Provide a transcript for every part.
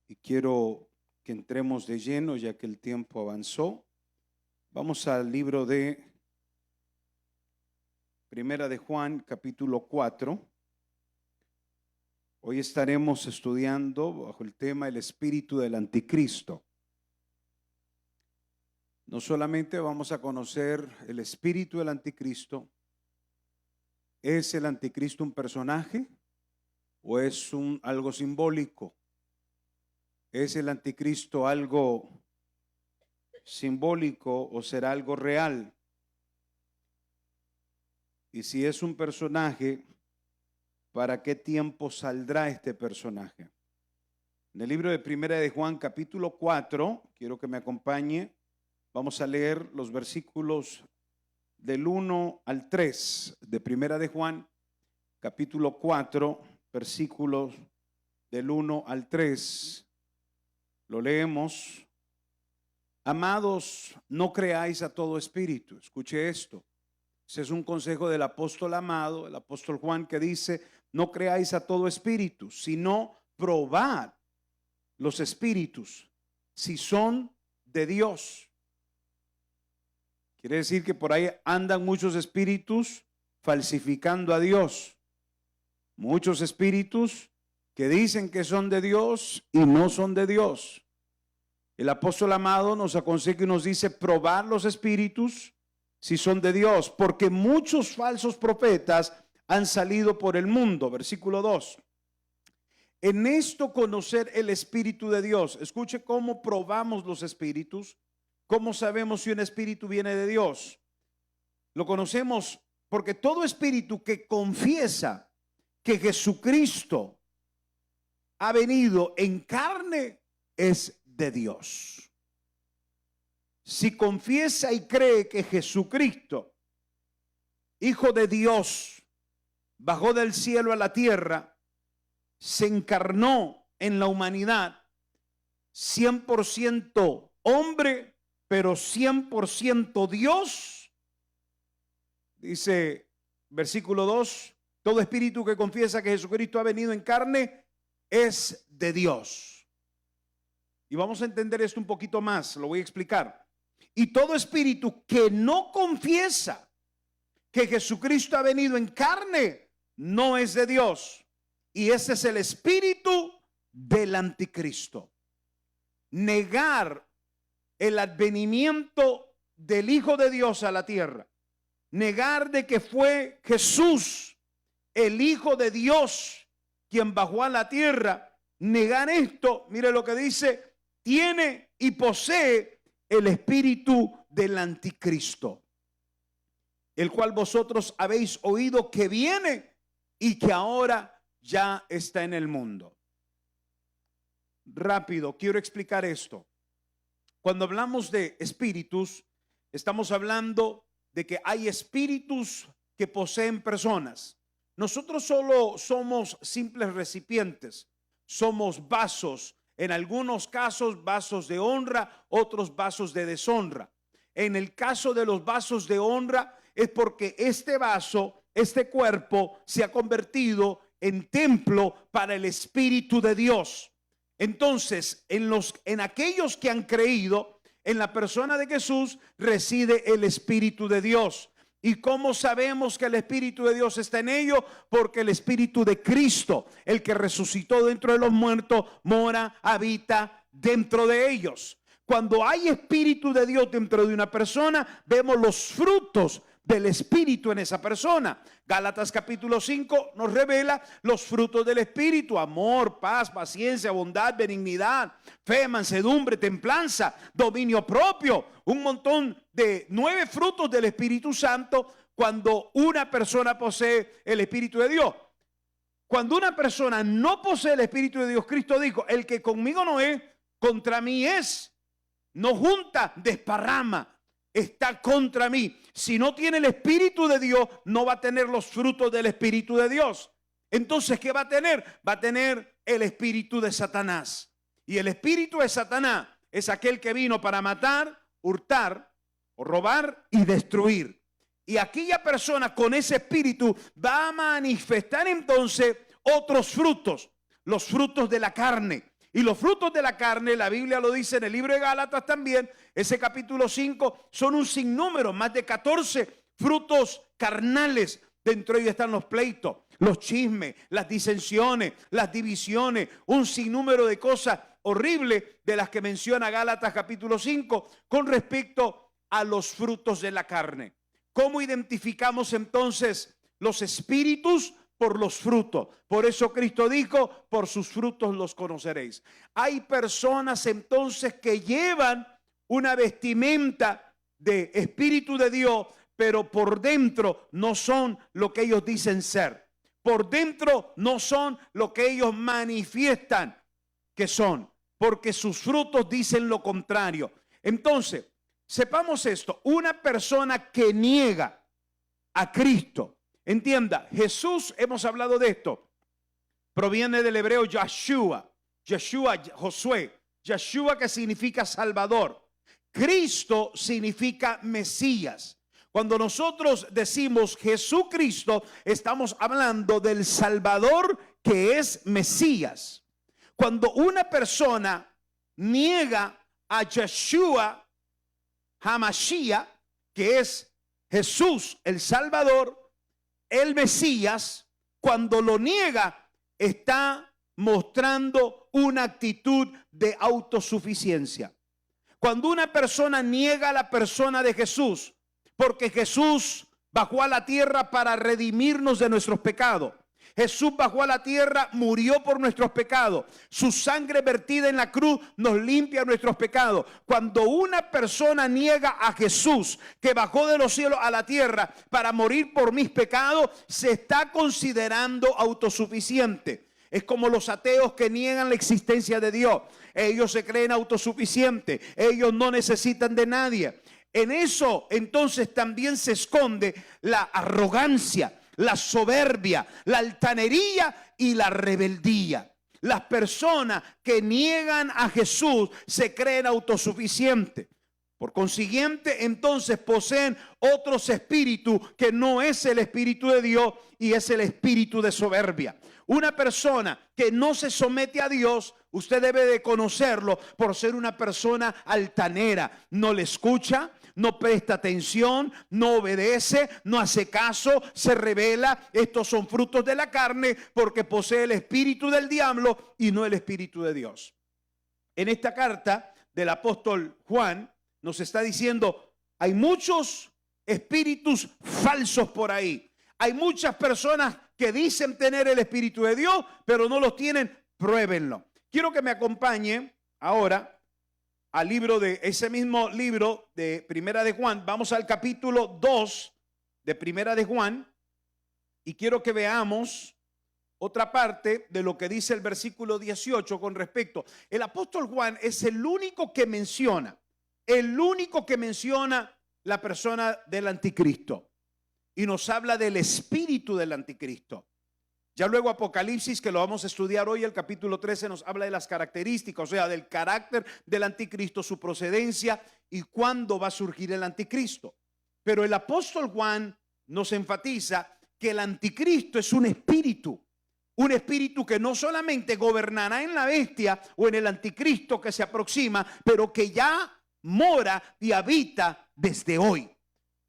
y quiero que entremos de lleno ya que el tiempo avanzó. Vamos al libro de Primera de Juan, capítulo 4. Hoy estaremos estudiando bajo el tema el espíritu del anticristo. No solamente vamos a conocer el espíritu del anticristo. ¿Es el anticristo un personaje o es algo simbólico? ¿Es el anticristo algo simbólico o será algo real? Y si es un personaje, ¿para qué tiempo saldrá este personaje? En el libro de Primera de Juan, capítulo 4, quiero que me acompañe. Vamos a leer los versículos del 1 al 3 de Primera de Juan, capítulo 4, versículos del 1 al 3. Lo leemos. Amados, no creáis a todo espíritu. Escuche esto. Ese es un consejo del apóstol amado, el apóstol Juan, que dice: no creáis a todo espíritu, sino probad los espíritus si son de Dios. Quiere decir que por ahí andan muchos espíritus falsificando a Dios. Muchos espíritus que dicen que son de Dios y no son de Dios. El apóstol amado nos aconseja y nos dice: probar los espíritus si son de Dios, porque muchos falsos profetas han salido por el mundo. Versículo 2. En esto conocer el espíritu de Dios. Escuche cómo probamos los espíritus. ¿Cómo sabemos si un espíritu viene de Dios? Lo conocemos porque todo espíritu que confiesa que Jesucristo ha venido en carne es de Dios. Si confiesa y cree que Jesucristo, Hijo de Dios, bajó del cielo a la tierra, se encarnó en la humanidad, 100% hombre, pero 100% Dios, dice versículo 2, todo espíritu que confiesa que Jesucristo ha venido en carne es de Dios. Y vamos a entender esto un poquito más, lo voy a explicar. Y todo espíritu que no confiesa que Jesucristo ha venido en carne no es de Dios. Y ese es el espíritu del anticristo. Negar el advenimiento del Hijo de Dios a la tierra. Negar de que fue Jesús, el Hijo de Dios, quien bajó a la tierra. Negar esto, mire lo que dice, tiene y posee el espíritu del anticristo, el cual vosotros habéis oído que viene y que ahora ya está en el mundo. Rápido, quiero explicar esto. Cuando hablamos de espíritus, estamos hablando de que hay espíritus que poseen personas. Nosotros solo somos simples recipientes, somos vasos. En algunos casos vasos de honra, otros vasos de deshonra. En el caso de los vasos de honra es porque este vaso, este cuerpo se ha convertido en templo para el Espíritu de Dios. Entonces, en aquellos que han creído en la persona de Jesús reside el Espíritu de Dios. ¿Y cómo sabemos que el Espíritu de Dios está en ellos? Porque el Espíritu de Cristo, el que resucitó dentro de los muertos, mora, habita dentro de ellos. Cuando hay Espíritu de Dios dentro de una persona, vemos los frutos del Espíritu en esa persona. Gálatas capítulo 5 nos revela los frutos del Espíritu: amor, paz, paciencia, bondad, benignidad, fe, mansedumbre, templanza, dominio propio. Un montón de 9 frutos del Espíritu Santo cuando una persona posee el Espíritu de Dios. Cuando una persona no posee el Espíritu de Dios, Cristo dijo: el que conmigo no es, contra mí es. No junta, desparrama, está contra mí. Si no tiene el Espíritu de Dios, no va a tener los frutos del Espíritu de Dios. Entonces, ¿qué va a tener? Va a tener el espíritu de Satanás. Y el espíritu de Satanás es aquel que vino para matar, hurtar, o robar y destruir. Y aquella persona con ese espíritu va a manifestar entonces otros frutos, los frutos de la carne. Y los frutos de la carne, la Biblia lo dice en el libro de Gálatas también, ese capítulo 5, son un sinnúmero, más de 14 frutos carnales. Dentro de ellos están los pleitos, los chismes, las disensiones, las divisiones, un sinnúmero de cosas horribles de las que menciona Gálatas capítulo 5 con respecto a los frutos de la carne. ¿Cómo identificamos entonces los espíritus? Por los frutos. Por eso Cristo dijo, por sus frutos los conoceréis. Hay personas entonces que llevan una vestimenta de espíritu de Dios, pero por dentro no son lo que ellos dicen ser. Por dentro no son lo que ellos manifiestan que son, porque sus frutos dicen lo contrario. Entonces, sepamos esto, una persona que niega a Cristo, entienda, Jesús, hemos hablado de esto, proviene del hebreo Yeshua, Josué, Yeshua que significa Salvador. Cristo significa Mesías. Cuando nosotros decimos Jesucristo, estamos hablando del Salvador que es Mesías. Cuando una persona niega a Yeshua HaMashiach, que es Jesús el Salvador, el Mesías, cuando lo niega, está mostrando una actitud de autosuficiencia. Cuando una persona niega a la persona de Jesús, porque Jesús bajó a la tierra para redimirnos de nuestros pecados. Jesús bajó a la tierra, murió por nuestros pecados. Su sangre vertida en la cruz nos limpia nuestros pecados. Cuando una persona niega a Jesús, que bajó de los cielos a la tierra para morir por mis pecados, se está considerando autosuficiente. Es como los ateos que niegan la existencia de Dios. Ellos se creen autosuficientes. Ellos no necesitan de nadie. En eso entonces también se esconde la arrogancia, la soberbia, la altanería y la rebeldía. Las personas que niegan a Jesús se creen autosuficientes. Por consiguiente, entonces poseen otros espíritus que no es el espíritu de Dios y es el espíritu de soberbia. Una persona que no se somete a Dios, usted debe de conocerlo por ser una persona altanera. No le escucha, no presta atención, no obedece, no hace caso, se rebela. Estos son frutos de la carne porque posee el espíritu del diablo y no el espíritu de Dios. En esta carta del apóstol Juan nos está diciendo, hay muchos espíritus falsos por ahí. Hay muchas personas que dicen tener el espíritu de Dios, pero no los tienen. Pruébenlo. Quiero que me acompañe ahora al libro de ese mismo libro de Primera de Juan. Vamos al capítulo 2 de Primera de Juan y quiero que veamos otra parte de lo que dice el versículo 18 con respecto. El apóstol Juan es el único que menciona la persona del anticristo y nos habla del espíritu del anticristo. Ya luego Apocalipsis, que lo vamos a estudiar hoy, el capítulo 13 nos habla de las características, o sea, del carácter del anticristo, su procedencia y cuándo va a surgir el anticristo. Pero el apóstol Juan nos enfatiza que el anticristo es un espíritu que no solamente gobernará en la bestia o en el anticristo que se aproxima, pero que ya mora y habita desde hoy.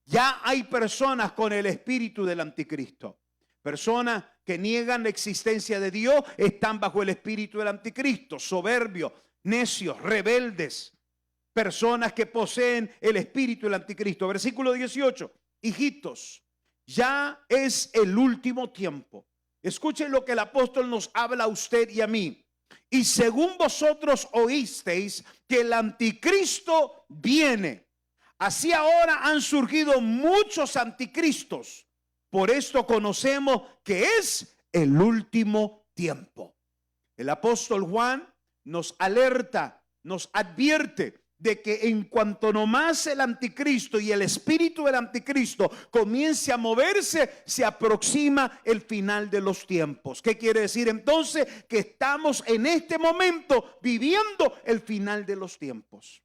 Ya hay personas con el espíritu del anticristo. Personas que niegan la existencia de Dios están bajo el espíritu del anticristo, soberbios, necios, rebeldes. Personas que poseen el espíritu del anticristo. Versículo 18, hijitos, ya es el último tiempo. Escuchen lo que el apóstol nos habla a usted y a mí. Y según vosotros oísteis que el anticristo viene, así ahora han surgido muchos anticristos. Por esto conocemos que es el último tiempo. El apóstol Juan nos alerta, nos advierte de que en cuanto nomás el anticristo y el espíritu del anticristo comience a moverse, se aproxima el final de los tiempos. ¿Qué quiere decir entonces? Que estamos en este momento viviendo el final de los tiempos.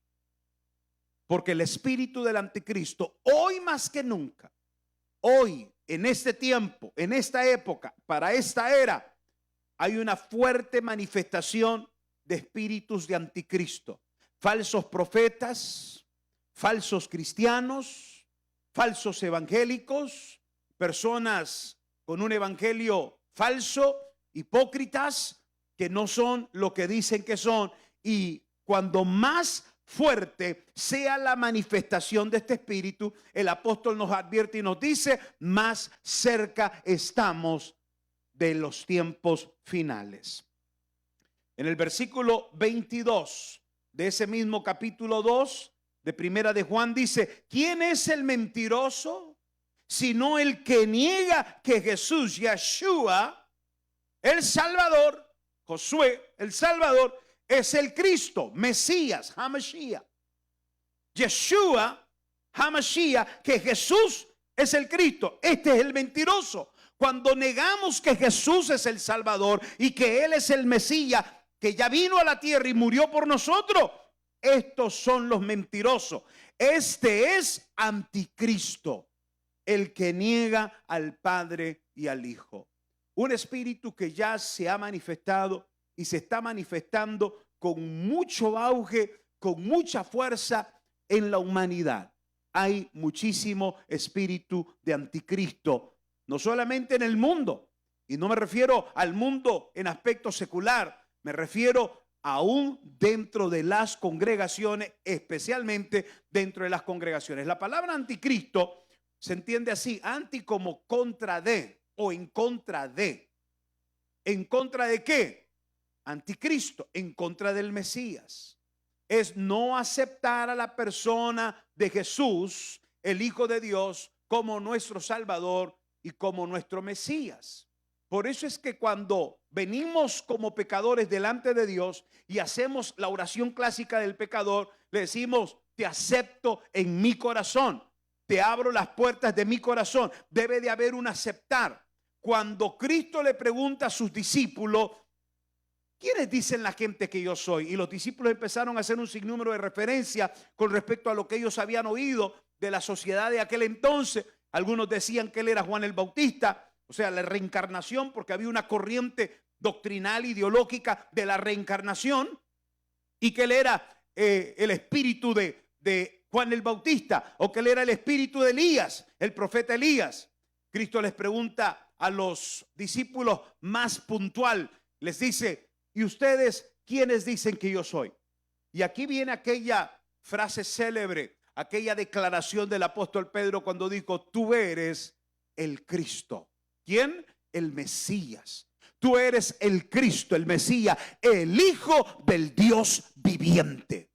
Porque el espíritu del anticristo, hoy más que nunca, hoy, en este tiempo, en esta época, para esta era, hay una fuerte manifestación de espíritus de anticristo, falsos profetas, falsos cristianos, falsos evangélicos, personas con un evangelio falso, hipócritas que no son lo que dicen que son. Y cuando más fuerte sea la manifestación de este espíritu, el apóstol nos advierte y nos dice, más cerca estamos de los tiempos finales. En el versículo 22 de ese mismo capítulo 2 de Primera de Juan dice, ¿quién es el mentiroso? Sino el que niega que Jesús, Yeshua, el Salvador, Josué, el Salvador, es el Cristo, Mesías, Hamashiach. Yeshua, Hamashiach, que Jesús es el Cristo. Este es el mentiroso. Cuando negamos que Jesús es el Salvador y que Él es el Mesías, que ya vino a la tierra y murió por nosotros, estos son los mentirosos. Este es anticristo, el que niega al Padre y al Hijo. Un espíritu que ya se ha manifestado y se está manifestando con mucho auge, con mucha fuerza en la humanidad. Hay muchísimo espíritu de anticristo, no solamente en el mundo, y no me refiero al mundo en aspecto secular, me refiero aún dentro de las congregaciones, especialmente dentro de las congregaciones. La palabra anticristo se entiende así, anti como contra de o en contra de. ¿En contra de qué? Anticristo, en contra del Mesías. Es no aceptar a la persona de Jesús, el Hijo de Dios, como nuestro Salvador y como nuestro Mesías. Por eso es que cuando venimos como pecadores delante de Dios y hacemos la oración clásica del pecador, le decimos, te acepto en mi corazón, te abro las puertas de mi corazón. Debe de haber un aceptar. Cuando Cristo le pregunta a sus discípulos, ¿quiénes dicen la gente que yo soy? Y los discípulos empezaron a hacer un sinnúmero de referencias con respecto a lo que ellos habían oído de la sociedad de aquel entonces. Algunos decían que él era Juan el Bautista, o sea, la reencarnación, porque había una corriente doctrinal, ideológica de la reencarnación, y que él era el espíritu de Juan el Bautista, o que él era el espíritu de Elías, el profeta Elías. Cristo les pregunta a los discípulos más puntual, les dice, ¿y ustedes quiénes dicen que yo soy? Y aquí viene aquella frase célebre, aquella declaración del apóstol Pedro cuando dijo, tú eres el Cristo. ¿Quién? El Mesías. Tú eres el Cristo, el Mesías, el Hijo del Dios viviente.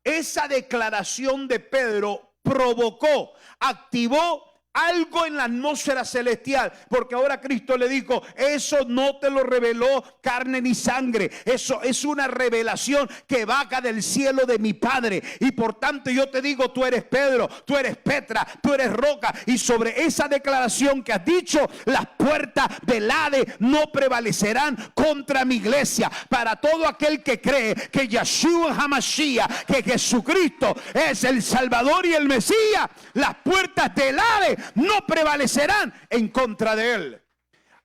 Esa declaración de Pedro provocó, activó algo en la atmósfera celestial, porque ahora Cristo le dijo, eso no te lo reveló carne ni sangre, eso es una revelación que baja del cielo de mi Padre, y por tanto yo te digo, tú eres Pedro, tú eres Petra, tú eres roca, y sobre esa declaración que has dicho, las puertas del Hades no prevalecerán contra mi iglesia. Para todo aquel que cree que Yeshua Hamashiach, que Jesucristo es el Salvador y el Mesías, las puertas del Hades no prevalecerán en contra de él.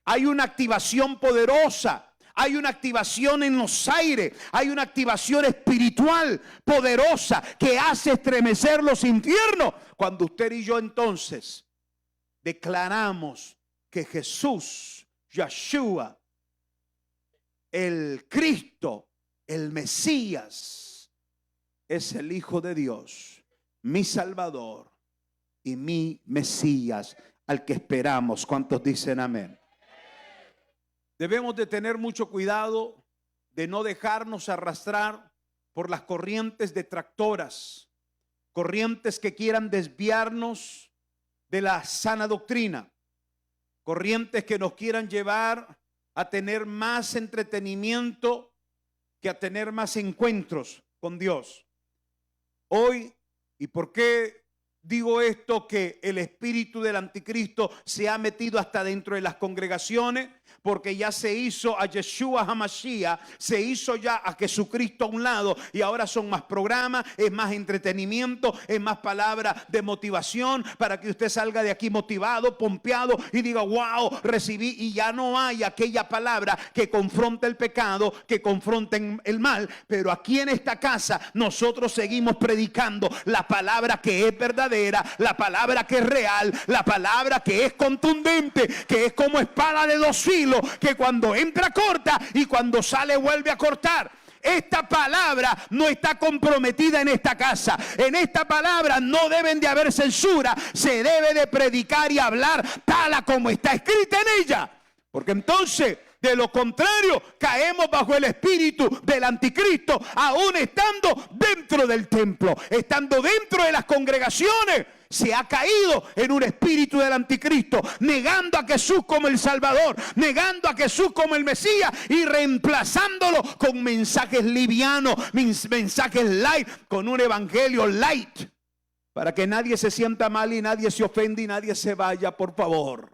Hay una activación poderosa, hay una activación en los aires, hay una activación espiritual poderosa que hace estremecer los infiernos. Cuando usted y yo entonces declaramos que Jesús, Yeshua, el Cristo, el Mesías, es el Hijo de Dios, mi Salvador y mi Mesías, al que esperamos. ¿Cuántos dicen amén? Debemos de tener mucho cuidado de no dejarnos arrastrar por las corrientes detractoras, corrientes que quieran desviarnos de la sana doctrina, corrientes que nos quieran llevar a tener más entretenimiento que a tener más encuentros con Dios. Hoy, ¿y por qué Digo esto que el espíritu del anticristo se ha metido hasta dentro de las congregaciones, porque ya se hizo a Yeshua HaMashiach, se hizo ya a Jesucristo a un lado, y ahora son más programas, es más entretenimiento, es más palabra de motivación para que usted salga de aquí motivado, pompeado y diga: wow, recibí. Y ya no hay aquella palabra que confronte el pecado, que confronte el mal. Pero aquí en esta casa nosotros seguimos predicando la palabra que es verdadera, la palabra que es real, la palabra que es contundente, que es como espada de dos filos, que cuando entra corta y cuando sale vuelve a cortar. Esta palabra no está comprometida en esta casa. En esta palabra no deben de haber censura. Se debe de predicar y hablar tal a como está escrita en ella. Porque entonces, de lo contrario, caemos bajo el espíritu del anticristo, aún estando dentro del templo, estando dentro de las congregaciones. Se ha caído en un espíritu del anticristo, negando a Jesús como el Salvador, negando a Jesús como el Mesías y reemplazándolo con mensajes livianos, mensajes light, con un evangelio light, para que nadie se sienta mal y nadie se ofenda y nadie se vaya, por favor.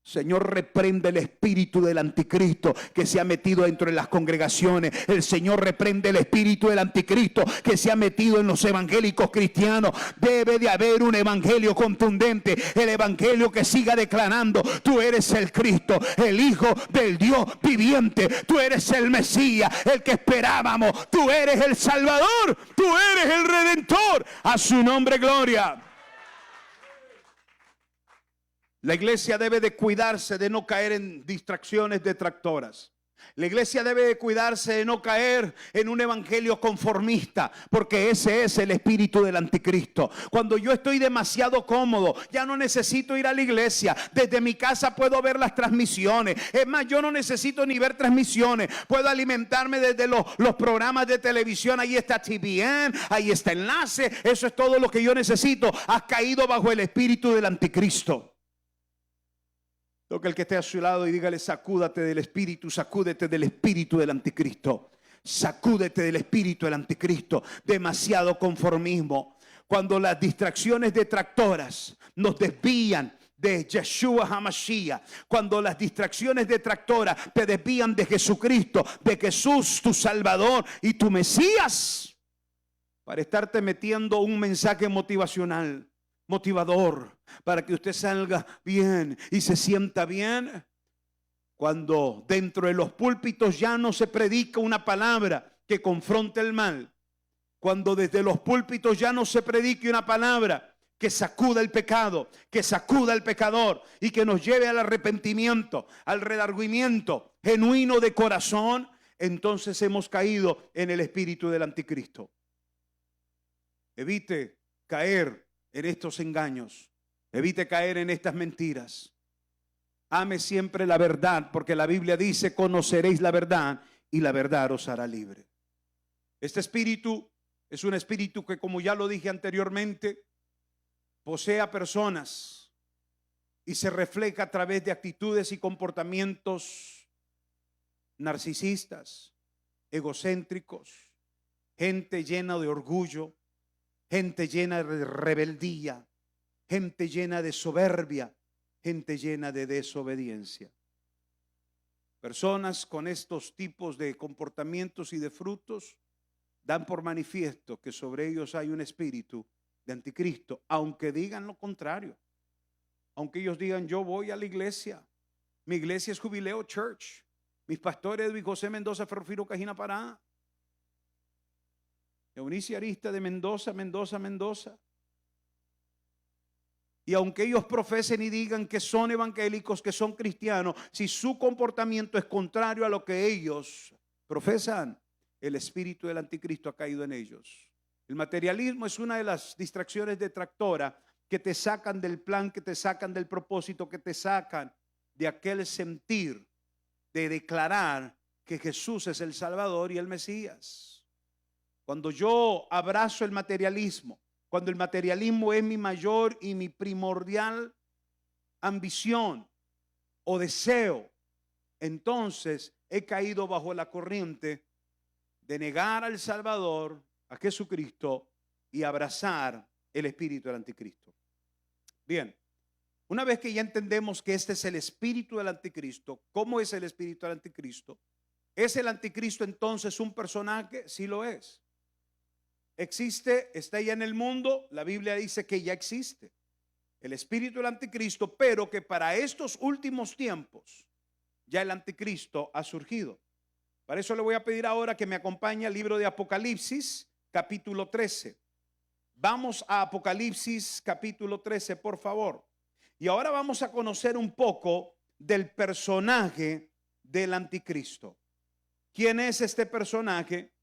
Señor, reprende el espíritu del anticristo que se ha metido dentro de las congregaciones. El Señor reprende el espíritu del anticristo que se ha metido en los evangélicos cristianos. Debe de haber un evangelio contundente, el evangelio que siga declarando: tú eres el Cristo, el Hijo del Dios viviente, tú eres el Mesías, el que esperábamos, tú eres el Salvador, tú eres el Redentor. A su nombre gloria. La iglesia debe de cuidarse de no caer en distracciones detractoras. La iglesia debe de cuidarse de no caer en un evangelio conformista, porque ese es el espíritu del anticristo. Cuando yo estoy demasiado cómodo, ya no necesito ir a la iglesia. Desde mi casa puedo ver las transmisiones. Es más, yo no necesito ni ver transmisiones. Puedo alimentarme desde los programas de televisión. Ahí está TVN, ahí está Enlace. Eso es todo lo que yo necesito. Has caído bajo el espíritu del anticristo. Toca el que esté a su lado y dígale: sacúdate del espíritu, sacúdete del espíritu del anticristo. Sacúdete del espíritu del anticristo. Demasiado conformismo. Cuando las distracciones detractoras nos desvían de Yeshua HaMashiach, cuando las distracciones detractoras te desvían de Jesucristo, de Jesús, tu Salvador y tu Mesías, para estarte metiendo un mensaje motivacional, motivador, para que usted salga bien y se sienta bien, cuando dentro de los púlpitos ya no se predica una palabra que confronte el mal, cuando desde los púlpitos ya no se predique una palabra que sacuda el pecado, que sacuda al pecador y que nos lleve al arrepentimiento, al redargüimiento genuino de corazón, entonces hemos caído en el espíritu del anticristo. Evite caer en estos engaños, evite caer en estas mentiras. Ame siempre la verdad, porque la Biblia dice: conoceréis la verdad y la verdad os hará libre. Este espíritu es un espíritu que, como ya lo dije anteriormente, posee a personas y se refleja a través de actitudes y comportamientos narcisistas, egocéntricos, gente llena de orgullo, gente llena de rebeldía, gente llena de soberbia, gente llena de desobediencia. Personas con estos tipos de comportamientos y de frutos dan por manifiesto que sobre ellos hay un espíritu de anticristo, aunque digan lo contrario. Aunque ellos digan: yo voy a la iglesia, mi iglesia es Jubileo Church, mis pastores Edwin José Mendoza Ferrofiro Cajina Pará, Eunice Arista de Mendoza. Y aunque ellos profesen y digan que son evangélicos, que son cristianos, si su comportamiento es contrario a lo que ellos profesan, el espíritu del anticristo ha caído en ellos. El materialismo es una de las distracciones detractoras que te sacan del plan, que te sacan del propósito, que te sacan de aquel sentir de declarar que Jesús es el Salvador y el Mesías. Cuando yo abrazo el materialismo, cuando el materialismo es mi mayor y mi primordial ambición o deseo, entonces he caído bajo la corriente de negar al Salvador, a Jesucristo, y abrazar el espíritu del anticristo. Bien, una vez que ya entendemos que este es el espíritu del anticristo, ¿cómo es el espíritu del anticristo? ¿Es el anticristo entonces un personaje? Sí lo es. Existe, está ya en el mundo, la Biblia dice que ya existe el espíritu del anticristo, pero que para estos últimos tiempos ya el anticristo ha surgido. Para eso le voy a pedir ahora que me acompañe al libro de Apocalipsis, capítulo 13. Vamos a Apocalipsis, capítulo 13, por favor. Y ahora vamos a conocer un poco del personaje del anticristo. ¿Quién es este personaje?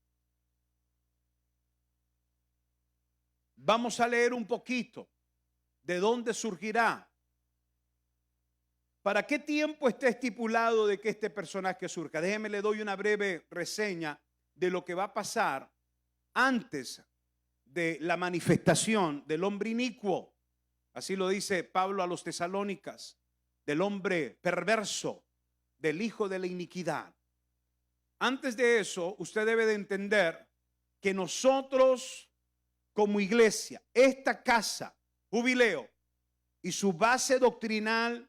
Vamos a leer un poquito de dónde surgirá. ¿Para qué tiempo está estipulado de que este personaje surja? Déjeme, le doy una breve reseña de lo que va a pasar antes de la manifestación del hombre inicuo. Así lo dice Pablo a los tesalónicas, del hombre perverso, del hijo de la iniquidad. Antes de eso, usted debe de entender que nosotros como iglesia, esta casa, Jubileo, y su base doctrinal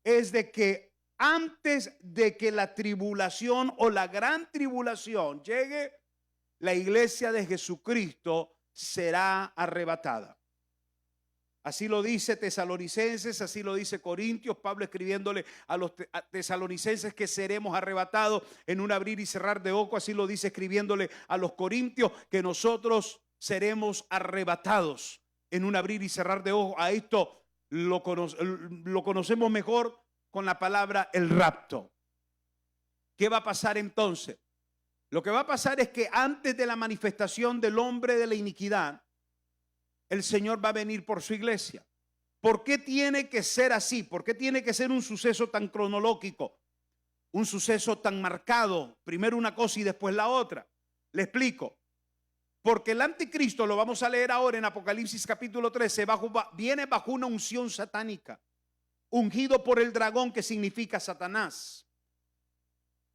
es de que antes de que la tribulación o la gran tribulación llegue, la iglesia de Jesucristo será arrebatada. Así lo dice Tesalonicenses, así lo dice Corintios, Pablo escribiéndole a los tesalonicenses que seremos arrebatados en un abrir y cerrar de ojos. Así lo dice escribiéndole a los corintios que nosotros seremos arrebatados en un abrir y cerrar de ojos. A esto lo conocemos mejor con la palabra el rapto. ¿Qué va a pasar entonces? Lo que va a pasar es que antes de la manifestación del hombre de la iniquidad, el Señor va a venir por su iglesia. ¿Por qué tiene que ser así? ¿Por qué tiene que ser un suceso tan cronológico? Un suceso tan marcado, primero una cosa y después la otra. Le explico. Porque el anticristo, lo vamos a leer ahora en Apocalipsis capítulo 13, viene bajo una unción satánica, ungido por el dragón, que significa Satanás.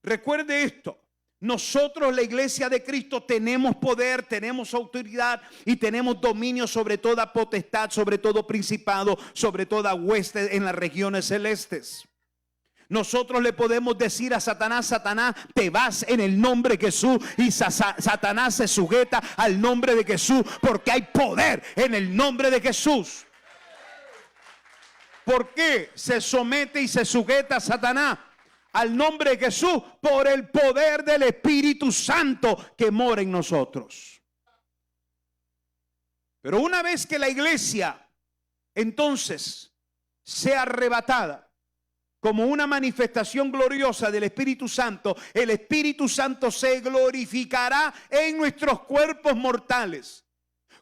Recuerde esto. Nosotros, la iglesia de Cristo, tenemos poder, tenemos autoridad y tenemos dominio sobre toda potestad, sobre todo principado, sobre toda hueste en las regiones celestes. Nosotros le podemos decir a Satanás: Satanás, te vas en el nombre de Jesús, y Satanás se sujeta al nombre de Jesús, porque hay poder en el nombre de Jesús. ¿Por qué se somete y se sujeta a Satanás al nombre de Jesús? Por el poder del Espíritu Santo que mora en nosotros. Pero una vez que la iglesia entonces sea arrebatada como una manifestación gloriosa del Espíritu Santo, el Espíritu Santo se glorificará en nuestros cuerpos mortales,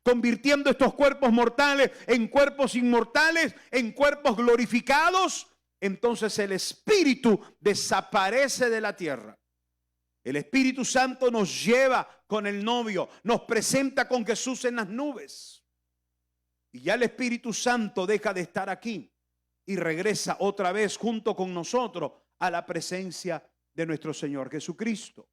convirtiendo estos cuerpos mortales en cuerpos inmortales, en cuerpos glorificados. Entonces el Espíritu desaparece de la tierra. El Espíritu Santo nos lleva con el novio, nos presenta con Jesús en las nubes. Y ya el Espíritu Santo deja de estar aquí y regresa otra vez junto con nosotros a la presencia de nuestro Señor Jesucristo.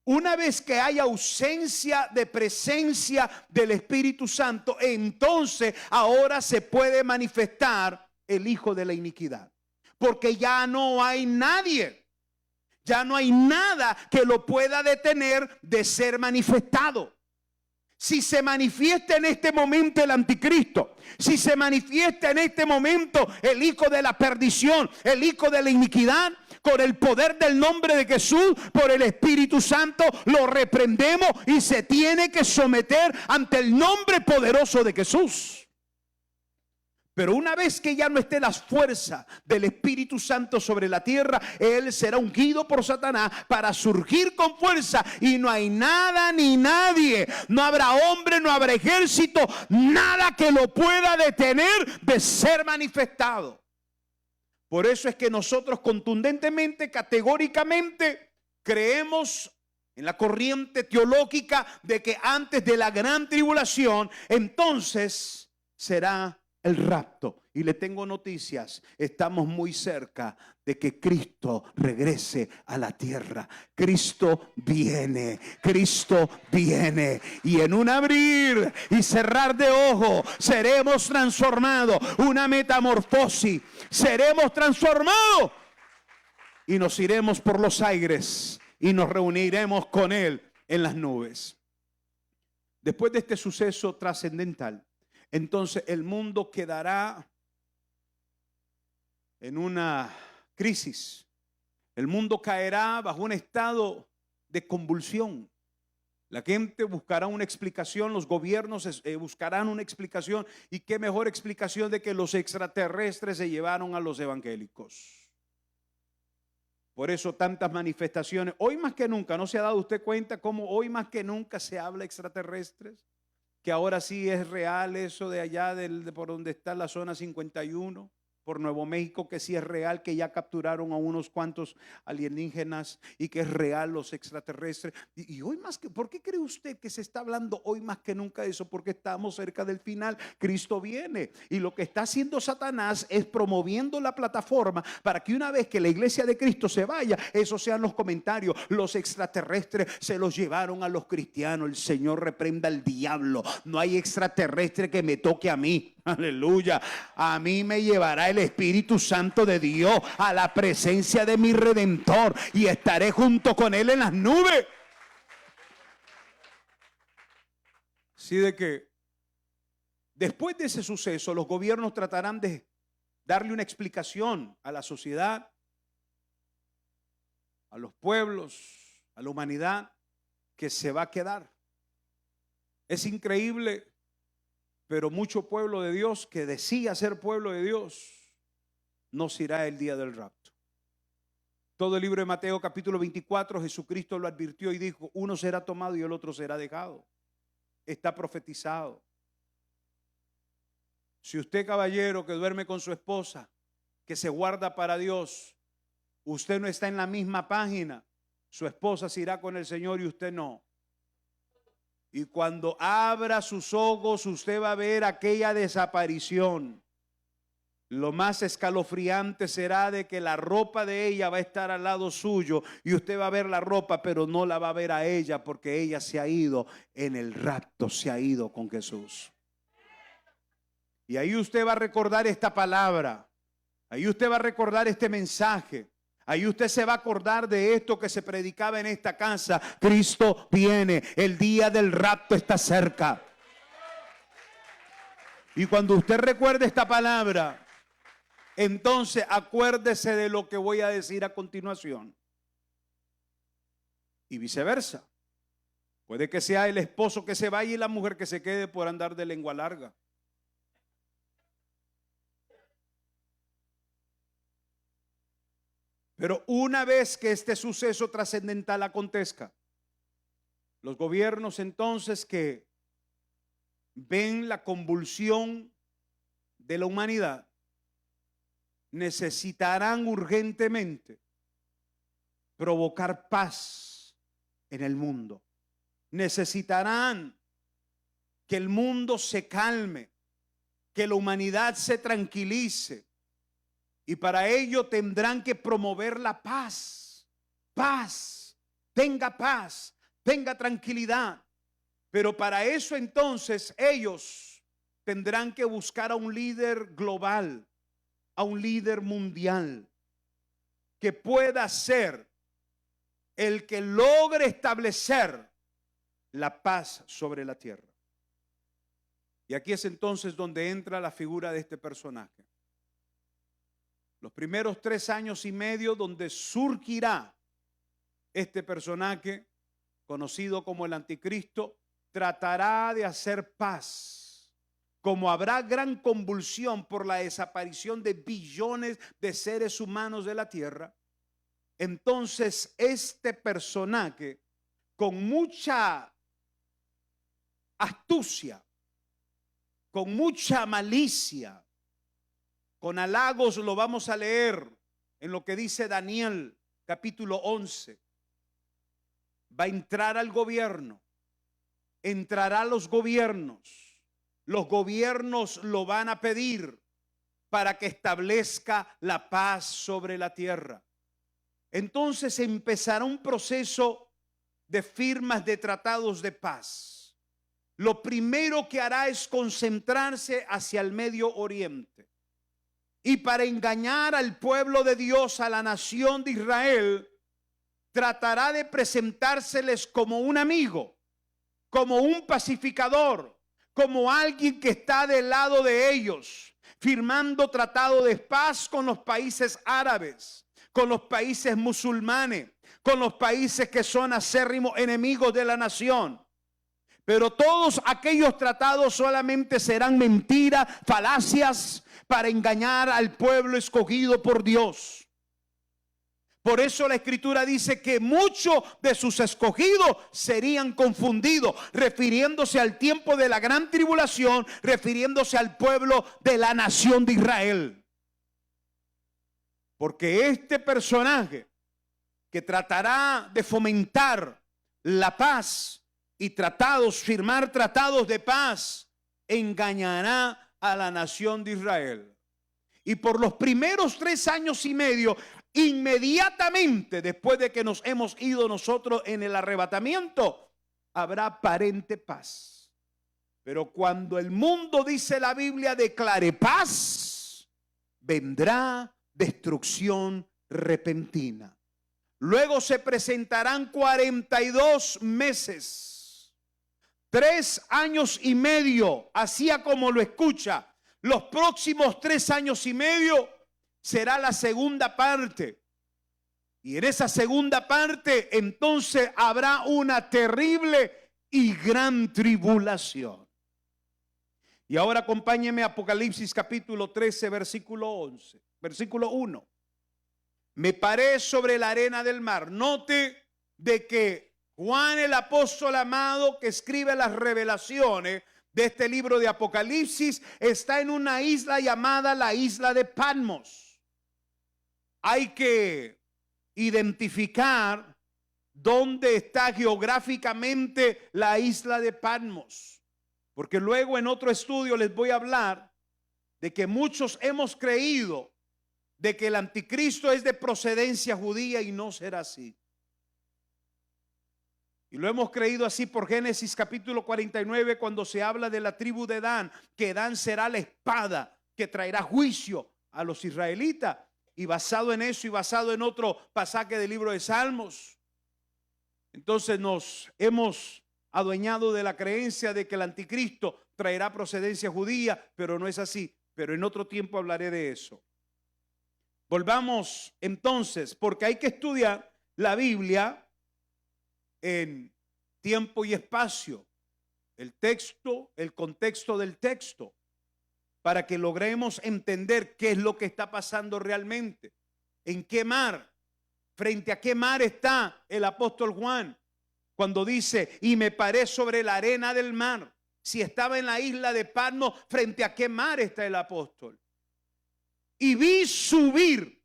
Una vez que hay ausencia de presencia del Espíritu Santo, entonces ahora se puede manifestar el hijo de la iniquidad. Porque ya no hay nadie, ya no hay nada que lo pueda detener de ser manifestado. Si se manifiesta en este momento el anticristo, si se manifiesta en este momento el hijo de la perdición, el hijo de la iniquidad, con el poder del nombre de Jesús, por el Espíritu Santo, lo reprendemos y se tiene que someter ante el nombre poderoso de Jesús. Pero una vez que ya no esté las fuerzas del Espíritu Santo sobre la tierra, él será ungido por Satanás para surgir con fuerza, y no hay nada ni nadie, no habrá hombre, no habrá ejército, nada que lo pueda detener de ser manifestado. Por eso es que nosotros contundentemente, categóricamente, creemos en la corriente teológica de que antes de la gran tribulación, entonces será el rapto, Y le tengo noticias, estamos muy cerca de que Cristo regrese a la tierra. Cristo viene, Cristo viene. Y en un abrir y cerrar de ojo seremos transformados, una metamorfosis, seremos transformados. Y nos iremos por los aires y nos reuniremos con Él en las nubes. Después de este suceso trascendental, entonces el mundo quedará en una crisis. El mundo caerá bajo un estado de convulsión. La gente buscará una explicación, los gobiernos buscarán una explicación. Y qué mejor explicación de que los extraterrestres se llevaron a los evangélicos. Por eso tantas manifestaciones. Hoy más que nunca, ¿no se ha dado usted cuenta cómo hoy más que nunca se habla extraterrestres? Que ahora sí es real eso de allá por donde está la zona 51. Por Nuevo México, que sí es real, que ya capturaron a unos cuantos alienígenas y que es real los extraterrestres. Y hoy más que, ¿por qué cree usted que se está hablando hoy más que nunca de eso? Porque estamos cerca del final, Cristo viene. Y lo que está haciendo Satanás es promoviendo la plataforma para que una vez que la iglesia de Cristo se vaya, esos sean los comentarios. Los extraterrestres se los llevaron a los cristianos. El Señor reprenda al diablo. No hay extraterrestre que me toque a mí. Aleluya. A mí me llevará el Espíritu Santo de Dios a la presencia de mi Redentor y estaré junto con Él en las nubes. Así de que después de ese suceso, los gobiernos tratarán de darle una explicación a la sociedad, a los pueblos, a la humanidad, que se va a quedar. Es increíble. Pero mucho pueblo de Dios que decía ser pueblo de Dios no se irá el día del rapto. Todo el libro de Mateo capítulo 24, Jesucristo lo advirtió y dijo: uno será tomado y el otro será dejado. Está profetizado. Si usted, caballero, que duerme con su esposa, que se guarda para Dios, usted no está en la misma página, su esposa se irá con el Señor y usted no. Y cuando abra sus ojos, usted va a ver aquella desaparición. Lo más escalofriante será de que la ropa de ella va a estar al lado suyo y usted va a ver la ropa, pero no la va a ver a ella porque ella se ha ido en el rapto, se ha ido con Jesús. Y ahí usted va a recordar esta palabra, ahí usted va a recordar este mensaje. Ahí usted se va a acordar de esto que se predicaba en esta casa. Cristo viene, el día del rapto está cerca. Y cuando usted recuerde esta palabra, entonces acuérdese de lo que voy a decir a continuación. Y viceversa. Puede que sea el esposo que se vaya y la mujer que se quede por andar de lengua larga. Pero una vez que este suceso trascendental acontezca, los gobiernos entonces que ven la convulsión de la humanidad necesitarán urgentemente provocar paz en el mundo. Necesitarán que el mundo se calme, que la humanidad se tranquilice. Y para ello tendrán que promover la paz. Paz, tenga tranquilidad. Pero para eso entonces ellos tendrán que buscar a un líder global, a un líder mundial, que pueda ser el que logre establecer la paz sobre la tierra. Y aquí es entonces donde entra la figura de este personaje. Los primeros 3 años y medio donde surgirá este personaje conocido como el anticristo, tratará de hacer paz. Como habrá gran convulsión por la desaparición de billones de seres humanos de la tierra, entonces este personaje con mucha astucia, con mucha malicia, con halagos, lo vamos a leer en lo que dice Daniel capítulo 11. Va a entrar al gobierno, entrará a los gobiernos lo van a pedir para que establezca la paz sobre la tierra. Entonces empezará un proceso de firmas de tratados de paz. Lo primero que hará es concentrarse hacia el Medio Oriente. Y para engañar al pueblo de Dios, a la nación de Israel, tratará de presentárseles como un amigo, como un pacificador, como alguien que está del lado de ellos, firmando tratado de paz con los países árabes, con los países musulmanes, con los países que son acérrimos enemigos de la nación. Pero todos aquellos tratados solamente serán mentiras, falacias, para engañar al pueblo escogido por Dios. Por eso la Escritura dice que muchos de sus escogidos serían confundidos, refiriéndose al tiempo de la gran tribulación, refiriéndose al pueblo de la nación de Israel. Porque este personaje que tratará de fomentar la paz y firmar tratados de paz, engañará a la nación de Israel. Y por los primeros 3 años y medio, inmediatamente después de que nos hemos ido nosotros en el arrebatamiento, habrá aparente paz. Pero cuando el mundo, dice la Biblia, declare paz, vendrá destrucción repentina. Luego se presentarán 42 meses, 3 años y medio, así como lo escucha. Los próximos 3 años y medio será la segunda parte. Y en esa segunda parte entonces habrá una terrible y gran tribulación. Y ahora acompáñeme a Apocalipsis capítulo 13, versículo 11, versículo 1. Me paré sobre la arena del mar. Note de que Juan, el apóstol amado que escribe las revelaciones de este libro de Apocalipsis, está en una isla llamada la isla de Patmos. Hay que identificar dónde está geográficamente la isla de Patmos, porque luego en otro estudio les voy a hablar de que muchos hemos creído de que el anticristo es de procedencia judía y no será así. Y lo hemos creído así por Génesis capítulo 49, cuando se habla de la tribu de Dan, que Dan será la espada que traerá juicio a los israelitas. Y basado en eso y basado en otro pasaje del libro de Salmos, entonces nos hemos adueñado de la creencia de que el anticristo traerá procedencia judía, pero no es así. Pero en otro tiempo hablaré de eso. Volvamos entonces, porque hay que estudiar la Biblia en tiempo y espacio, el texto, el contexto del texto, para que logremos entender qué es lo que está pasando realmente, en qué mar, frente a qué mar está el apóstol Juan, cuando dice, y me paré sobre la arena del mar. Si estaba en la isla de Patmos, frente a qué mar está el apóstol. Y vi subir,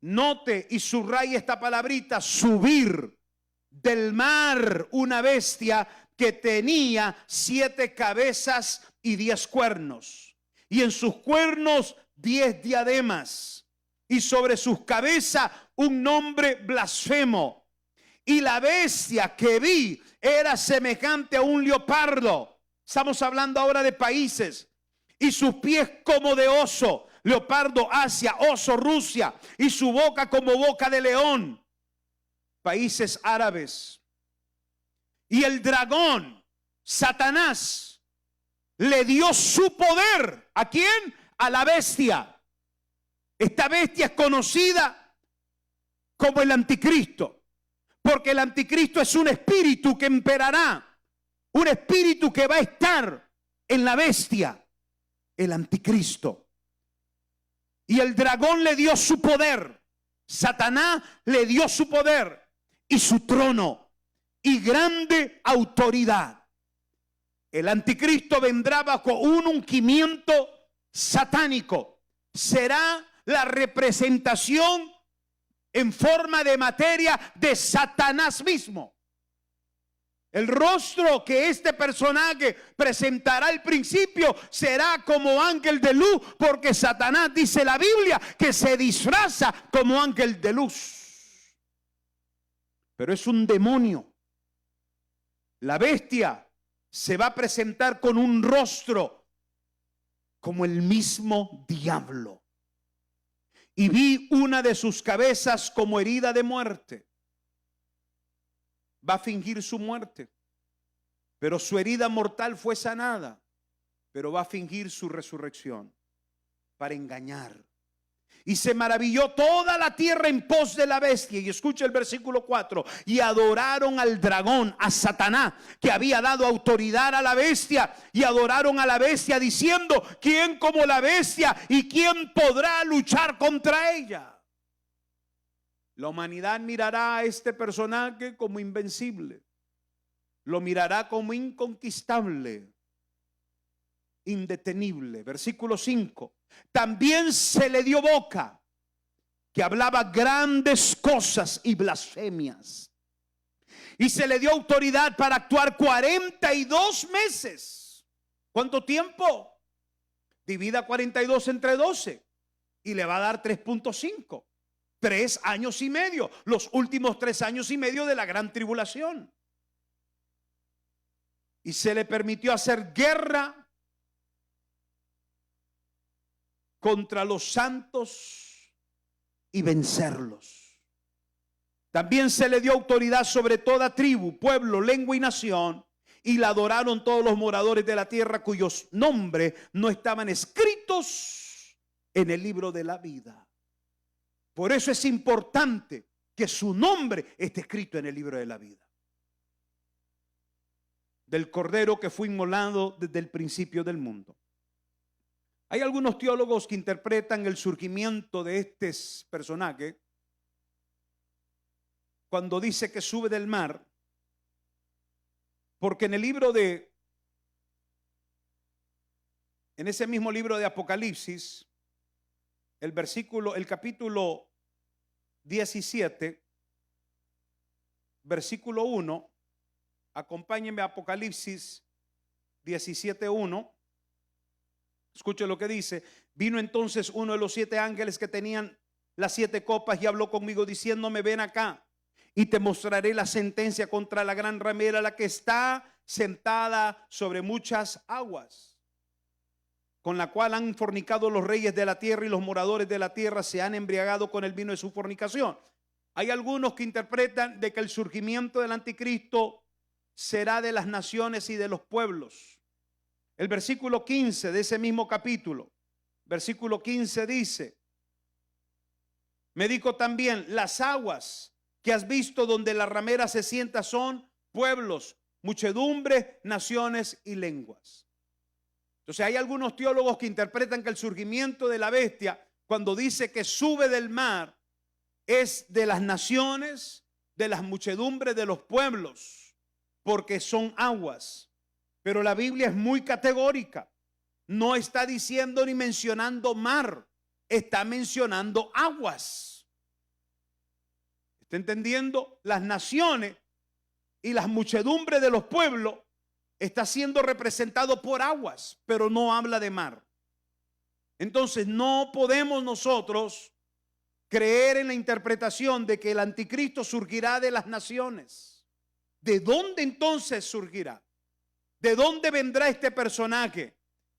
note y subraya esta palabrita, subir del mar una bestia que tenía 7 cabezas y 10 cuernos, y en sus cuernos 10 diademas, y sobre sus cabezas un nombre blasfemo. Y la bestia que vi era semejante a un leopardo. Estamos hablando ahora de países. Y sus pies como de oso. Leopardo, Asia, oso, Rusia. Y su boca como boca de león. Países árabes. Y el dragón, Satanás, le dio su poder. ¿A quién? A la bestia. Esta bestia es conocida como el anticristo. Porque el anticristo es un espíritu que imperará. Un espíritu que va a estar en la bestia. El anticristo. Y el dragón le dio su poder. Satanás le dio su poder y su trono y grande autoridad. El anticristo vendrá bajo un ungimiento satánico. Será la representación en forma de materia de Satanás mismo. El rostro que este personaje presentará al principio será como ángel de luz, porque Satanás, dice la Biblia, que se disfraza como ángel de luz. Pero es un demonio. La bestia se va a presentar con un rostro como el mismo diablo. Y vi una de sus cabezas como herida de muerte. Va a fingir su muerte, pero su herida mortal fue sanada. Pero va a fingir su resurrección para engañar. Y se maravilló toda la tierra en pos de la bestia. Y escucha el versículo 4. Y adoraron al dragón, a Satanás, que había dado autoridad a la bestia. Y adoraron a la bestia diciendo: ¿quién como la bestia? ¿Y quién podrá luchar contra ella? La humanidad mirará a este personaje como invencible. Lo mirará como inconquistable, indetenible. Versículo 5. También se le dio boca, que hablaba grandes cosas y blasfemias. Y se le dio autoridad para actuar 42 meses. ¿Cuánto tiempo? Divida 42 entre 12 y le va a dar 3.5. 3 años y medio, los últimos 3 años y medio de la gran tribulación. Y se le permitió hacer guerra contra los santos y vencerlos. También se le dio autoridad sobre toda tribu, pueblo, lengua y nación. Y la adoraron todos los moradores de la tierra cuyos nombres no estaban escritos en el libro de la vida. Por eso es importante que su nombre esté escrito en el libro de la vida. Del cordero que fue inmolado desde el principio del mundo. Hay algunos teólogos que interpretan el surgimiento de este personaje cuando dice que sube del mar, porque en ese mismo libro de Apocalipsis, el capítulo 17, versículo 1, acompáñenme a Apocalipsis 17:1. Escuche lo que dice. Vino entonces uno de los 7 ángeles que tenían las 7 copas y habló conmigo diciéndome: ven acá y te mostraré la sentencia contra la gran ramera, la que está sentada sobre muchas aguas, con la cual han fornicado los reyes de la tierra, y los moradores de la tierra se han embriagado con el vino de su fornicación. Hay algunos que interpretan de que el surgimiento del anticristo será de las naciones y de los pueblos. El versículo 15 de ese mismo capítulo, versículo 15 dice: me dijo también: las aguas que has visto donde la ramera se sienta son pueblos, muchedumbre, naciones y lenguas. Entonces hay algunos teólogos que interpretan que el surgimiento de la bestia, cuando dice que sube del mar, es de las naciones, de las muchedumbres, de los pueblos, porque son aguas. Pero la Biblia es muy categórica. No está diciendo ni mencionando mar, está mencionando aguas. ¿Está entendiendo? Las naciones y las muchedumbres de los pueblos está siendo representado por aguas, pero no habla de mar. Entonces no podemos nosotros creer en la interpretación de que el anticristo surgirá de las naciones. ¿De dónde entonces surgirá? ¿De dónde vendrá este personaje?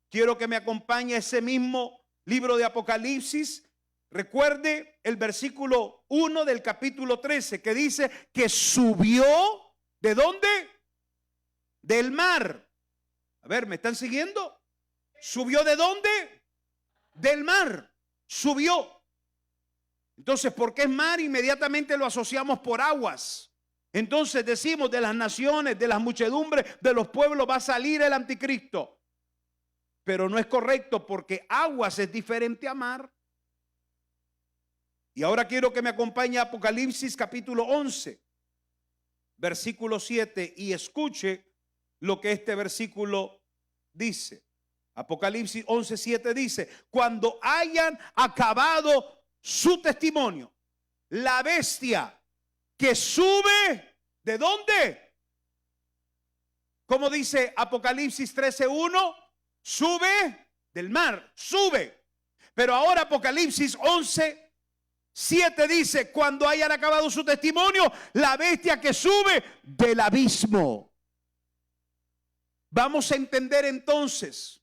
Quiero que me acompañe a ese mismo libro de Apocalipsis. Recuerde el versículo 1 del capítulo 13, que dice que subió. ¿De dónde? Del mar. A ver, ¿me están siguiendo? ¿Subió de dónde? Del mar. Subió. Entonces, ¿por qué es mar? Inmediatamente lo asociamos por aguas. Entonces decimos, de las naciones, de las muchedumbres, de los pueblos va a salir el anticristo. Pero no es correcto, porque aguas es diferente a mar. Y ahora quiero que me acompañe a Apocalipsis capítulo 11, versículo 7, y escuche lo que este versículo dice. Apocalipsis 11:7 dice: cuando hayan acabado su testimonio, la bestia que sube, ¿de dónde? ¿Cómo dice Apocalipsis 13:1? Sube del mar, sube. Pero ahora Apocalipsis 11:7 dice: cuando hayan acabado su testimonio, la bestia que sube del abismo. Vamos a entender entonces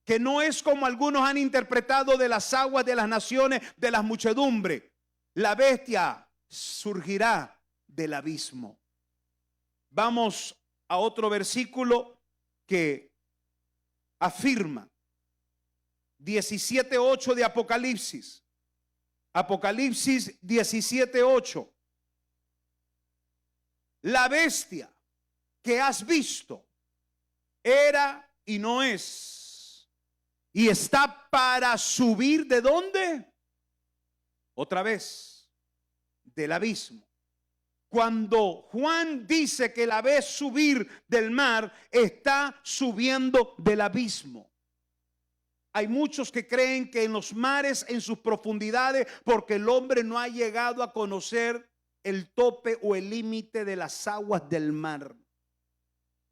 que no es como algunos han interpretado, de las aguas de las naciones, de las muchedumbres. La bestia surgirá del abismo. Vamos a otro versículo que afirma, 17:8 de Apocalipsis. Apocalipsis 17:8. La bestia que has visto era y no es, y está para subir ¿de dónde? Otra vez, del abismo. Cuando Juan dice que la ve subir del mar, está subiendo del abismo. Hay muchos que creen que en los mares, en sus profundidades, porque el hombre no ha llegado a conocer el tope o el límite de las aguas del mar.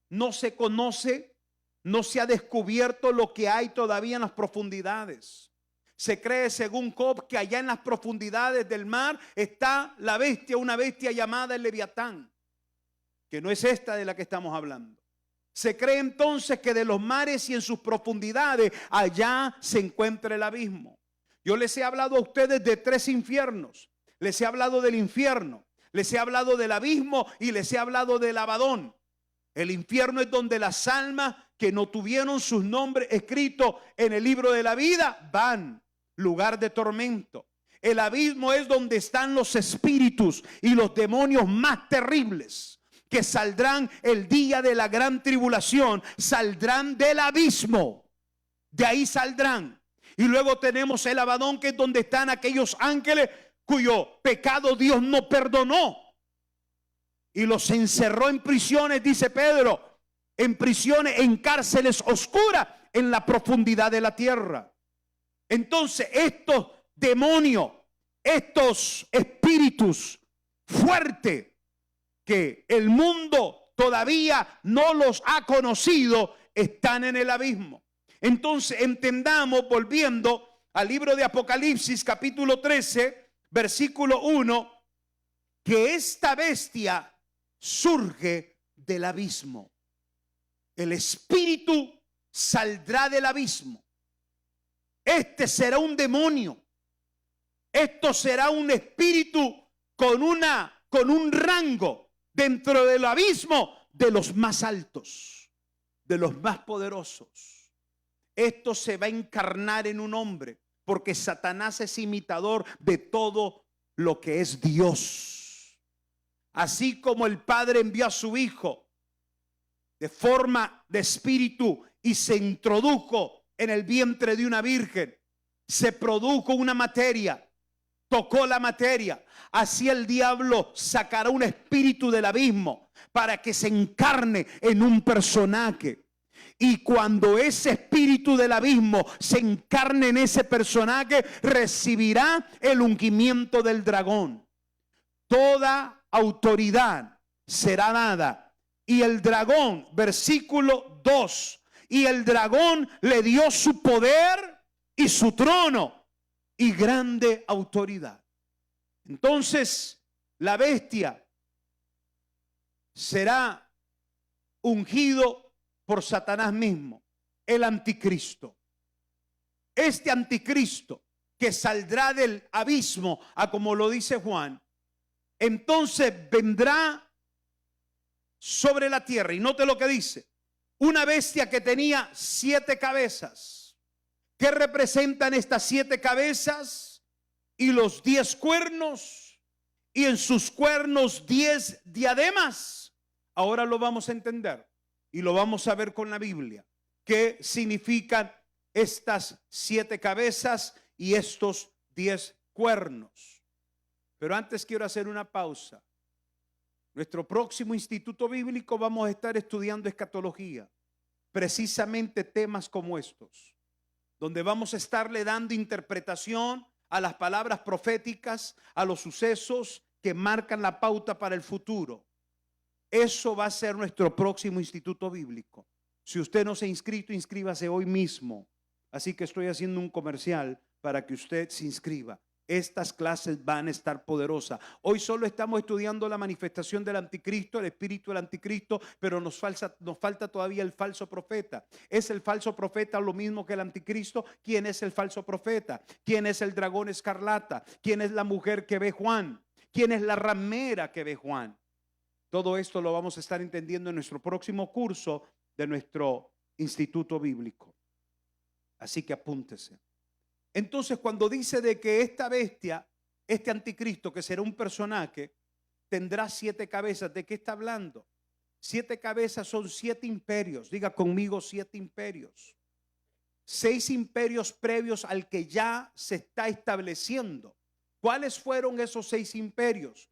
No se conoce, no se ha descubierto lo que hay todavía en las profundidades. Se cree, según Job, que allá en las profundidades del mar está la bestia, una bestia llamada el Leviatán, que no es esta de la que estamos hablando. Se cree entonces que de los mares y en sus profundidades, allá se encuentra el abismo. Yo les he hablado a ustedes de 3 infiernos. Les he hablado del infierno, les he hablado del abismo y les he hablado del Abadón. El infierno es donde las almas que no tuvieron sus nombres escritos en el libro de la vida van, lugar de tormento. El abismo es donde están los espíritus y los demonios más terribles, que saldrán el día de la gran tribulación, saldrán del abismo, de ahí saldrán. Y luego tenemos el Abadón, que es donde están aquellos ángeles cuyo pecado Dios no perdonó y los encerró en prisiones, dice Pedro, en prisiones, en cárceles oscuras, en la profundidad de la tierra. Entonces estos demonios, estos espíritus fuertes que el mundo todavía no los ha conocido, están en el abismo. Entonces entendamos, volviendo al libro de Apocalipsis capítulo 13, versículo 1, que esta bestia surge del abismo. El espíritu saldrá del abismo. Este será un demonio. Esto será un espíritu con un rango dentro del abismo de los más altos, de los más poderosos. Esto se va a encarnar en un hombre, porque Satanás es imitador de todo lo que es Dios. Así como el Padre envió a su Hijo de forma de espíritu y se introdujo en el vientre de una virgen, se produjo una materia, tocó la materia. Así el diablo sacará un espíritu del abismo para que se encarne en un personaje. Y cuando ese espíritu del abismo se encarne en ese personaje, recibirá el ungimiento del dragón. Toda autoridad será dada. Y el dragón, versículo 2, y el dragón le dio su poder y su trono y grande autoridad. Entonces la bestia será ungido por Satanás mismo, el anticristo. Este anticristo que saldrá del abismo, a como lo dice Juan, entonces vendrá sobre la tierra. Y note lo que dice: una bestia que tenía 7 cabezas. ¿Qué representan estas 7 cabezas? Y los 10 cuernos, y en sus cuernos 10 diademas. Ahora lo vamos a entender y lo vamos a ver con la Biblia. ¿Qué significan estas 7 cabezas y estos 10 cuernos? Pero antes quiero hacer una pausa. Nuestro próximo instituto bíblico vamos a estar estudiando escatología, precisamente temas como estos, donde vamos a estarle dando interpretación a las palabras proféticas, a los sucesos que marcan la pauta para el futuro. Eso va a ser nuestro próximo instituto bíblico. Si usted no se ha inscrito, inscríbase hoy mismo. Así que estoy haciendo un comercial para que usted se inscriba. Estas clases van a estar poderosas. Hoy solo estamos estudiando la manifestación del anticristo, el espíritu del anticristo, pero nos falta todavía el falso profeta. ¿Es el falso profeta lo mismo que el anticristo? ¿Quién es el falso profeta? ¿Quién es el dragón escarlata? ¿Quién es la mujer que ve Juan? ¿Quién es la ramera que ve Juan? Todo esto lo vamos a estar entendiendo en nuestro próximo curso de nuestro instituto bíblico. Así que apúntese. Entonces, cuando dice de que esta bestia, este anticristo, que será un personaje, tendrá 7 cabezas, ¿de qué está hablando? 7 cabezas son 7 imperios. Diga conmigo, 7 imperios. 6 imperios previos al que ya se está estableciendo. ¿Cuáles fueron esos 6 imperios?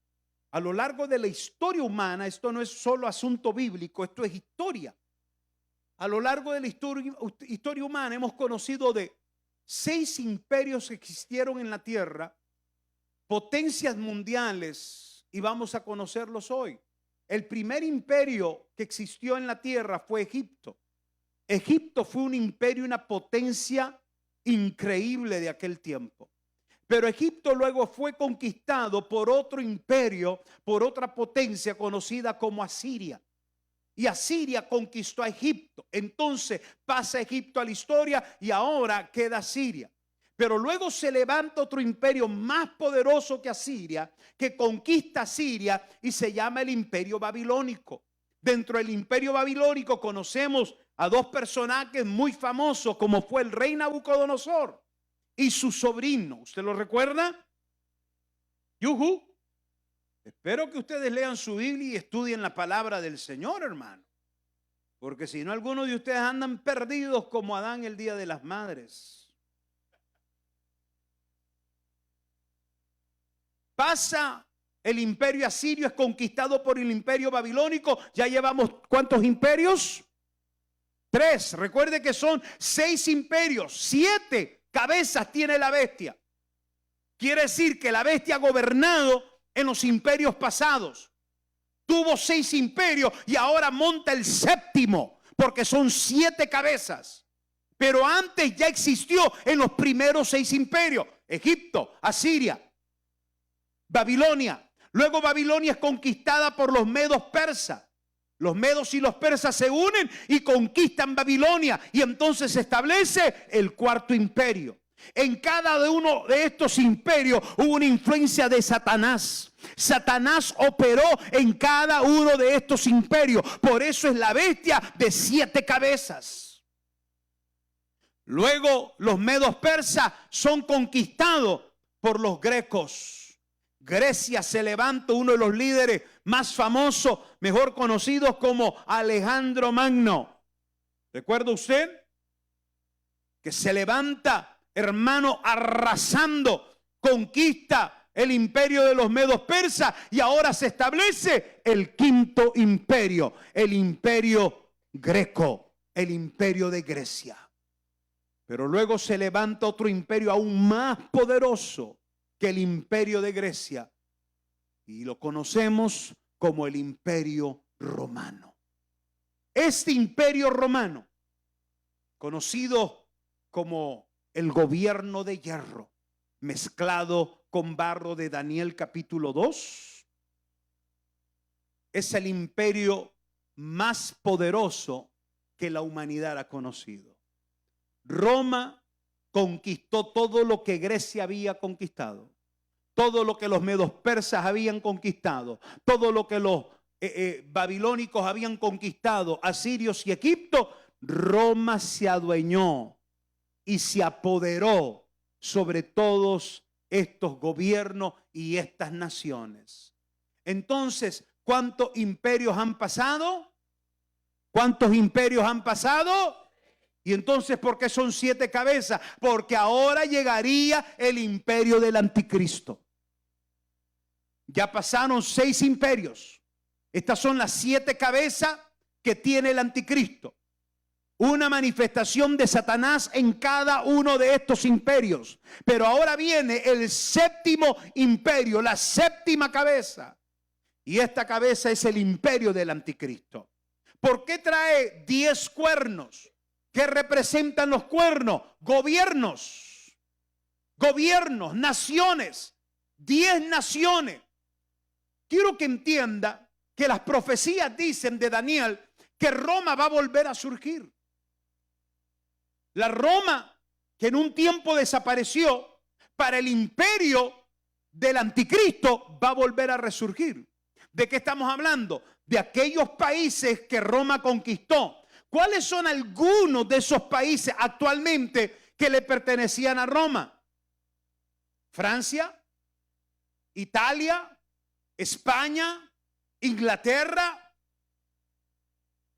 A lo largo de la historia humana, esto no es solo asunto bíblico, esto es historia. A lo largo de la historia humana hemos conocido de 6 imperios que existieron en la tierra, potencias mundiales, y vamos a conocerlos hoy. El primer imperio que existió en la tierra fue Egipto. Egipto fue un imperio, una potencia increíble de aquel tiempo. Pero Egipto luego fue conquistado por otro imperio, por otra potencia conocida como Asiria. Y Asiria conquistó a Egipto. Entonces pasa Egipto a la historia y ahora queda Asiria. Pero luego se levanta otro imperio más poderoso que Asiria, que conquista Asiria y se llama el imperio babilónico. Dentro del imperio babilónico conocemos a 2 personajes muy famosos, como fue el rey Nabucodonosor y su sobrino. ¿Usted lo recuerda? Yuhu. Espero que ustedes lean su Biblia y estudien la palabra del Señor, hermano. Porque si no, algunos de ustedes andan perdidos como Adán el día de las madres. Pasa el imperio asirio, es conquistado por el imperio babilónico. Ya llevamos ¿cuántos imperios? 3. Recuerde que son 6 imperios. 7 cabezas tiene la bestia. Quiere decir que la bestia ha gobernado en los imperios pasados. Tuvo 6 imperios y ahora monta el 7º, porque son 7 cabezas. Pero antes ya existió en los primeros 6 imperios: Egipto, Asiria, Babilonia. Luego Babilonia es conquistada por los medos persas. Los medos y los persas se unen y conquistan Babilonia, y entonces se establece el 4º imperio. En cada uno de estos imperios hubo una influencia de Satanás. Satanás operó en cada uno de estos imperios. Por eso es la bestia de 7 cabezas. Luego los medos persas son conquistados por los grecos. Grecia se levanta uno de los líderes más famosos, mejor conocidos como Alejandro Magno. ¿Recuerda usted? Que se levanta, hermano, arrasando, conquista el imperio de los medos persas y ahora se establece el 5º imperio, el imperio greco, el imperio de Grecia. Pero luego se levanta otro imperio aún más poderoso que el imperio de Grecia, y lo conocemos como el imperio romano. Este imperio romano, conocido como el gobierno de hierro, mezclado con barro de Daniel capítulo 2, es el imperio más poderoso que la humanidad ha conocido. Roma conquistó todo lo que Grecia había conquistado, todo lo que los medos persas habían conquistado, todo lo que los babilónicos habían conquistado, asirios y Egipto. Roma se adueñó y se apoderó sobre todos estos gobiernos y estas naciones. Entonces, ¿cuántos imperios han pasado? ¿Cuántos imperios han pasado? Y entonces, ¿por qué son 7 cabezas? Porque ahora llegaría el imperio del anticristo. Ya pasaron 6 imperios. Estas son las 7 cabezas que tiene el anticristo. Una manifestación de Satanás en cada uno de estos imperios. Pero ahora viene el 7º imperio, la 7ª cabeza. Y esta cabeza es el imperio del anticristo. ¿Por qué trae 10 cuernos? ¿Qué representan los cuernos? Gobiernos, naciones, 10 naciones. Quiero que entienda que las profecías dicen de Daniel que Roma va a volver a surgir. La Roma que en un tiempo desapareció, para el imperio del anticristo va a volver a resurgir. ¿De qué estamos hablando? De aquellos países que Roma conquistó. ¿Cuáles son algunos de esos países actualmente que le pertenecían a Roma? Francia, Italia, España, Inglaterra,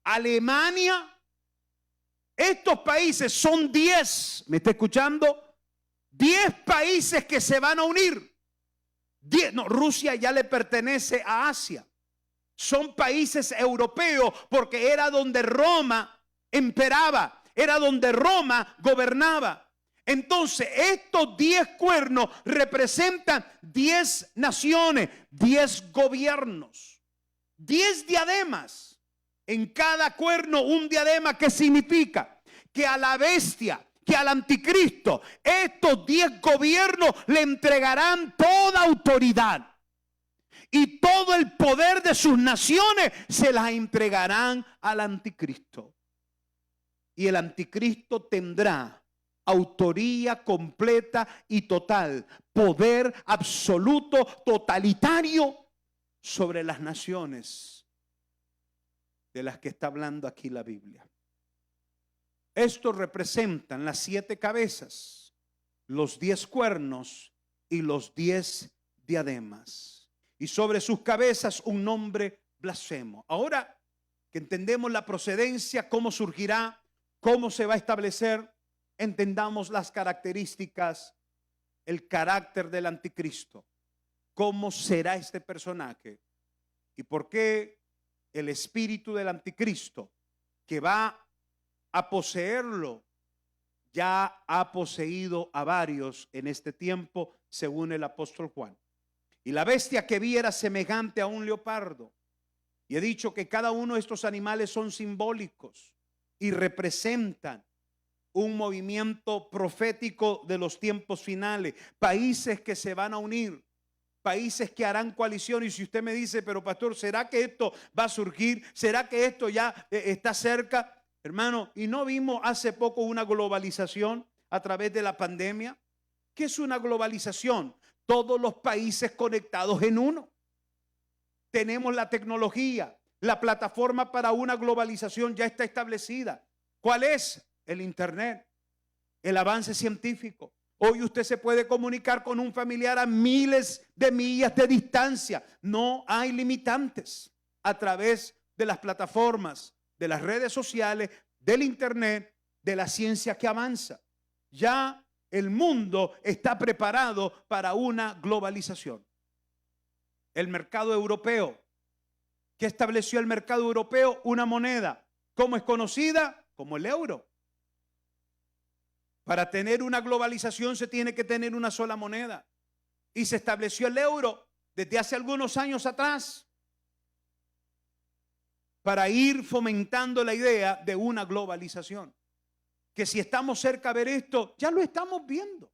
Alemania. Estos países son 10, ¿me está escuchando? 10 países que se van a unir. 10, no, Rusia ya le pertenece a Asia. Son países europeos porque era donde Roma imperaba, era donde Roma gobernaba. Entonces, estos 10 cuernos representan 10 naciones, 10 gobiernos, 10 diademas. En cada cuerno un diadema. ¿Qué significa? Que a la bestia, que al anticristo, estos 10 gobiernos le entregarán toda autoridad. Y todo el poder de sus naciones se las entregarán al anticristo. Y el anticristo tendrá autoría completa y total, poder absoluto, totalitario sobre las naciones de las que está hablando aquí la Biblia. Estos representan las 7 cabezas, los 10 cuernos y los 10 diademas. Y sobre sus cabezas un nombre blasfemo. Ahora que entendemos la procedencia, cómo surgirá, cómo se va a establecer, entendamos las características, el carácter del anticristo. ¿Cómo será este personaje? ¿Y por qué el espíritu del anticristo que va a poseerlo ya ha poseído a varios en este tiempo, según el apóstol Juan? Y la bestia que vi era semejante a un leopardo. Y he dicho que cada uno de estos animales son simbólicos y representan un movimiento profético de los tiempos finales, países que se van a unir, países que harán coalición. Y si usted me dice, pero pastor, ¿será que esto va a surgir? ¿Será que esto ya está cerca? Hermano, ¿y no vimos hace poco una globalización a través de la pandemia? ¿Qué es una globalización? Todos los países conectados en uno. Tenemos la tecnología, la plataforma para una globalización ya está establecida. ¿Cuál es? El internet, el avance científico. Hoy usted se puede comunicar con un familiar a miles de millas de distancia. No hay limitantes a través de las plataformas, de las redes sociales, del internet, de la ciencia que avanza. Ya el mundo está preparado para una globalización. El mercado europeo. ¿Qué estableció el mercado europeo? Una moneda. ¿Cómo es conocida? Como el euro. Para tener una globalización se tiene que tener una sola moneda. Y se estableció el euro desde hace algunos años atrás para ir fomentando la idea de una globalización. Que si estamos cerca de ver esto, ya lo estamos viendo.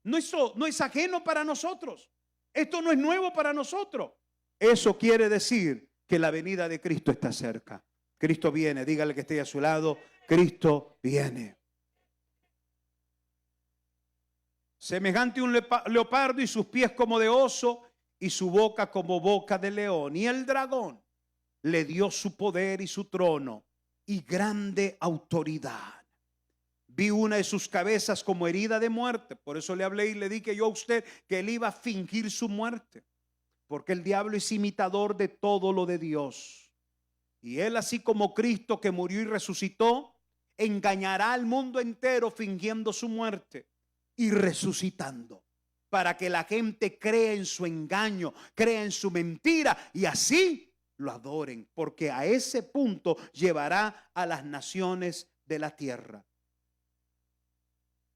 No es ajeno para nosotros. Esto no es nuevo para nosotros. Eso quiere decir que la venida de Cristo está cerca. Cristo viene. Dígale que esté a su lado. Cristo viene. Semejante a un leopardo y sus pies como de oso y su boca como boca de león. Y el dragón le dio su poder y su trono y grande autoridad. Vi una de sus cabezas como herida de muerte. Por eso le hablé y le dije yo a usted que él iba a fingir su muerte. Porque el diablo es imitador de todo lo de Dios. Y él, así como Cristo que murió y resucitó, engañará al mundo entero fingiendo su muerte y resucitando, para que la gente crea en su engaño, crea en su mentira y así lo adoren, porque a ese punto llevará a las naciones de la tierra.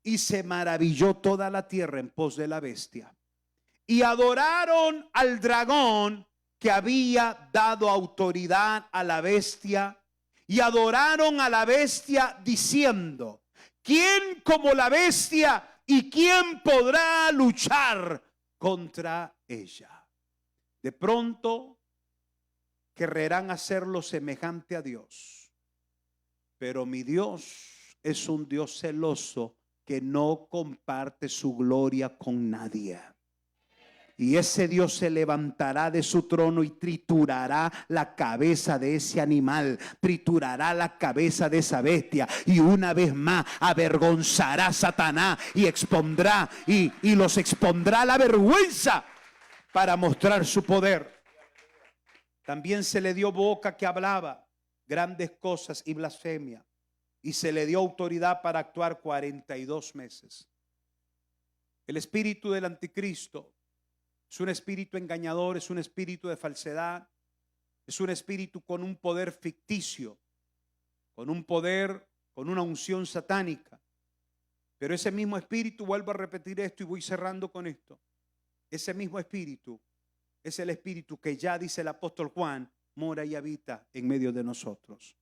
Y se maravilló toda la tierra en pos de la bestia y adoraron al dragón que había dado autoridad a la bestia y adoraron a la bestia diciendo: ¿quién como la bestia y quién podrá luchar contra ella? De pronto querrán hacerlo semejante a Dios, pero mi Dios es un Dios celoso que no comparte su gloria con nadie. Y ese Dios se levantará de su trono y triturará la cabeza de ese animal, triturará la cabeza de esa bestia, y una vez más avergonzará a Satanás y expondrá y los expondrá a la vergüenza para mostrar su poder. También se le dio boca que hablaba grandes cosas y blasfemia, y se le dio autoridad para actuar 42 meses. El espíritu del anticristo es un espíritu engañador, es un espíritu de falsedad, es un espíritu con un poder ficticio, con un poder, con una unción satánica. Pero ese mismo espíritu, vuelvo a repetir esto y voy cerrando con esto, ese mismo espíritu es el espíritu que ya dice el apóstol Juan, mora y habita en medio de nosotros.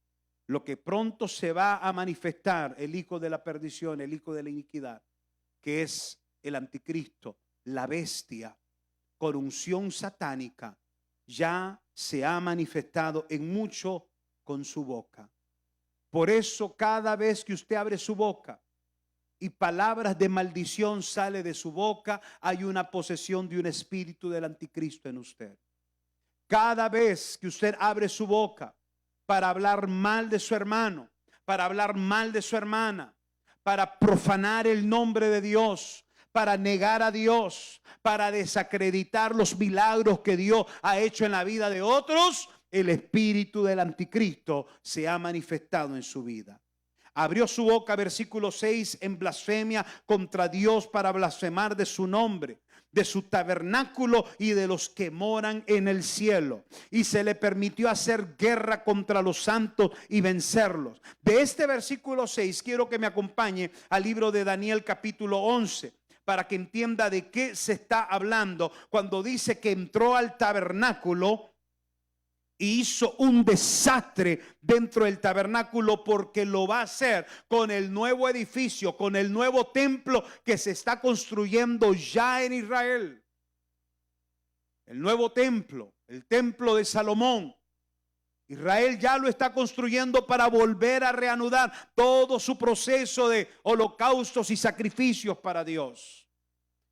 Lo que pronto se va a manifestar, el hijo de la perdición, el hijo de la iniquidad, que es el anticristo, la bestia, con unción satánica, ya se ha manifestado en mucho con su boca. Por eso cada vez que usted abre su boca y palabras de maldición sale de su boca, hay una posesión de un espíritu del anticristo en usted. Cada vez que usted abre su boca para hablar mal de su hermano, para hablar mal de su hermana, para profanar el nombre de Dios, para negar a Dios, para desacreditar los milagros que Dios ha hecho en la vida de otros, el espíritu del anticristo se ha manifestado en su vida. Abrió su boca, versículo 6, en blasfemia contra Dios para blasfemar de su nombre, de su tabernáculo y de los que moran en el cielo. Y se le permitió hacer guerra contra los santos y vencerlos. De este versículo 6 quiero que me acompañe al libro de Daniel capítulo 11. Para que entienda de qué se está hablando cuando dice que entró al tabernáculo y hizo un desastre dentro del tabernáculo, porque lo va a hacer con el nuevo edificio, con el nuevo templo que se está construyendo ya en Israel. El nuevo templo, el templo de Salomón. Israel ya lo está construyendo para volver a reanudar todo su proceso de holocaustos y sacrificios para Dios.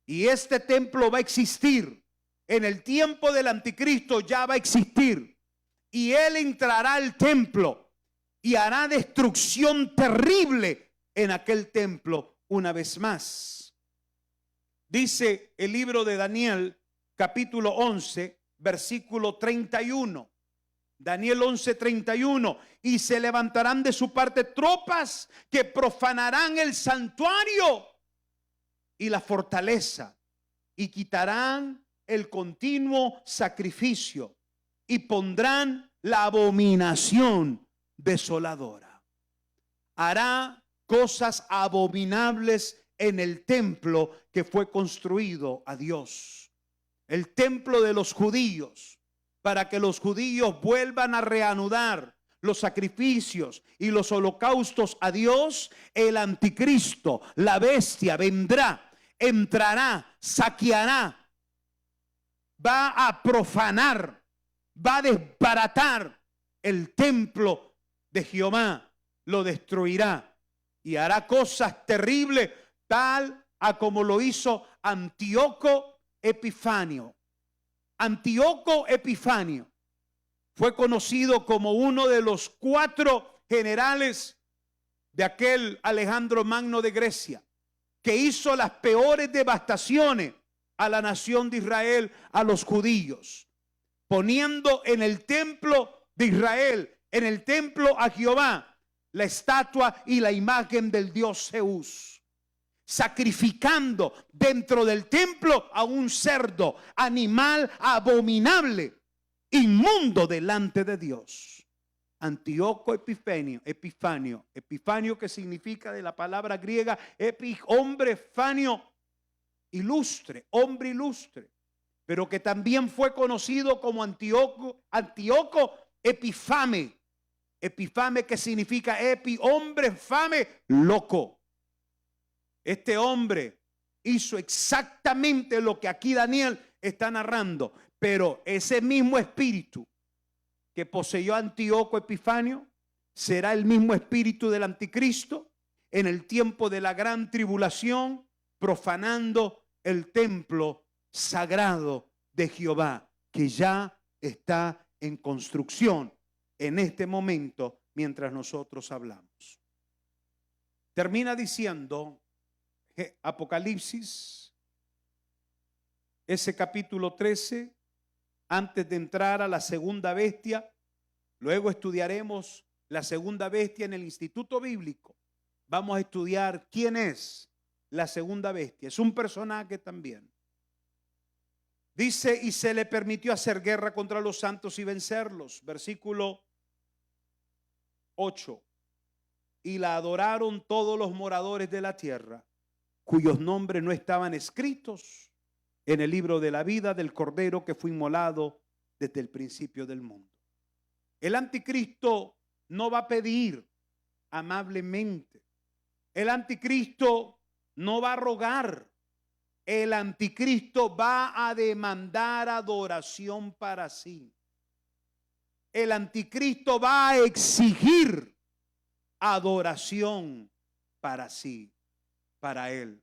Y este templo va a existir. En el tiempo del anticristo ya va a existir. Y él entrará al templo y hará destrucción terrible en aquel templo una vez más. Dice el libro de Daniel, capítulo 11, versículo 31. Daniel 11:31, y se levantarán de su parte tropas que profanarán el santuario y la fortaleza, y quitarán el continuo sacrificio, y pondrán la abominación desoladora. Hará cosas abominables en el templo que fue construido a Dios, el templo de los judíos, para que los judíos vuelvan a reanudar los sacrificios y los holocaustos a Dios. El anticristo, la bestia, vendrá, entrará, saqueará, va a profanar, va a desbaratar el templo de Jehová, lo destruirá y hará cosas terribles, tal a como lo hizo Antíoco Epifanio. Antíoco Epifanio fue conocido como uno de los 4 generales de aquel Alejandro Magno de Grecia, que hizo las peores devastaciones a la nación de Israel, a los judíos, poniendo en el templo de Israel, en el templo a Jehová, la estatua y la imagen del dios Zeus, sacrificando dentro del templo a un cerdo, animal abominable, inmundo delante de Dios. Antíoco Epifanio, que significa de la palabra griega hombre, fanio, ilustre, hombre ilustre. pero que también fue conocido como Antíoco Epifame. Epifame, que significa hombre, fame, loco. Este hombre hizo exactamente lo que aquí Daniel está narrando, pero ese mismo espíritu que poseyó Antíoco Epifanio será el mismo espíritu del anticristo en el tiempo de la gran tribulación, profanando el templo sagrado de Jehová, que ya está en construcción en este momento mientras nosotros hablamos. Termina diciendo Apocalipsis, ese capítulo 13, antes de entrar a la segunda bestia. Luego estudiaremos la segunda bestia en el Instituto Bíblico. Vamos a estudiar quién es la segunda bestia. Es un personaje también. Dice, y se le permitió hacer guerra contra los santos y vencerlos. Versículo 8. Y la adoraron todos los moradores de la tierra, cuyos nombres no estaban escritos en el libro de la vida del Cordero que fue inmolado desde el principio del mundo. El anticristo no va a pedir amablemente. El anticristo no va a rogar. El anticristo va a demandar adoración para sí. El anticristo va a exigir adoración para sí, para él.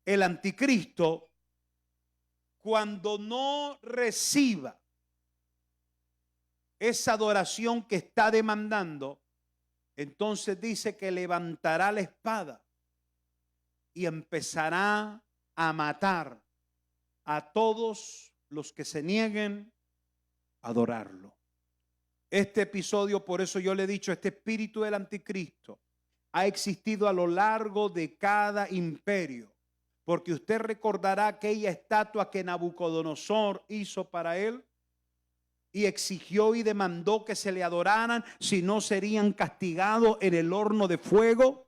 El anticristo, cuando no reciba esa adoración que está demandando, entonces dice que levantará la espada y empezará a matar a todos los que se nieguen a adorarlo. Este episodio, por eso yo le he dicho, este espíritu del anticristo ha existido a lo largo de cada imperio, porque usted recordará aquella estatua que Nabucodonosor hizo para él y exigió y demandó que se le adoraran, si no serían castigados en el horno de fuego.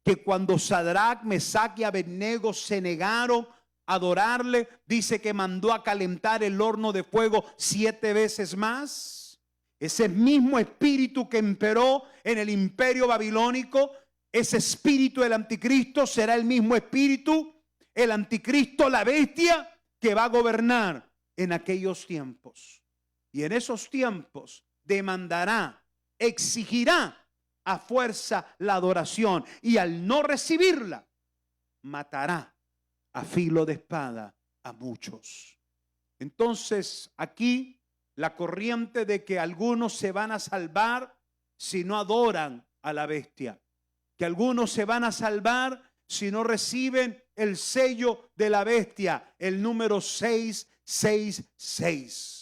Que cuando Sadrach, Mesach y Abednego se negaron a adorarle, dice que mandó a calentar el horno de fuego 7 veces más. Ese mismo espíritu que imperó en el imperio babilónico, ese espíritu del anticristo será el mismo espíritu, el anticristo, la bestia, que va a gobernar en aquellos tiempos. Y en esos tiempos demandará, exigirá a fuerza la adoración, y al no recibirla, matará a filo de espada a muchos. Entonces aquí la corriente de que algunos se van a salvar si no adoran a la bestia, que algunos se van a salvar si no reciben el sello de la bestia, el número 666.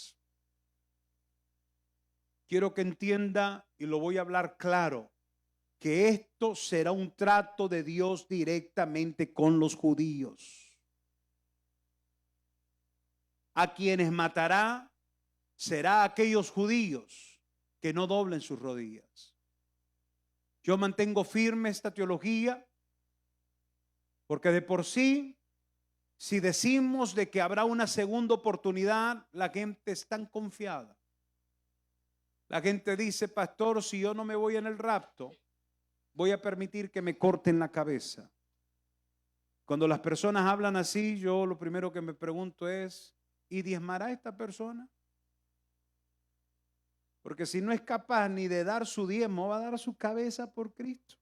Quiero que entienda, y lo voy a hablar claro, que esto será un trato de Dios directamente con los judíos. A quienes matará será aquellos judíos que no doblen sus rodillas. Yo mantengo firme esta teología porque de por sí, si decimos de que habrá una segunda oportunidad, la gente es tan confiada. La gente dice, pastor, si yo no me voy en el rapto, voy a permitir que me corten la cabeza. Cuando las personas hablan así, yo lo primero que me pregunto es, ¿y diezmará esta persona? Porque si no es capaz ni de dar su diezmo, va a dar su cabeza por Cristo.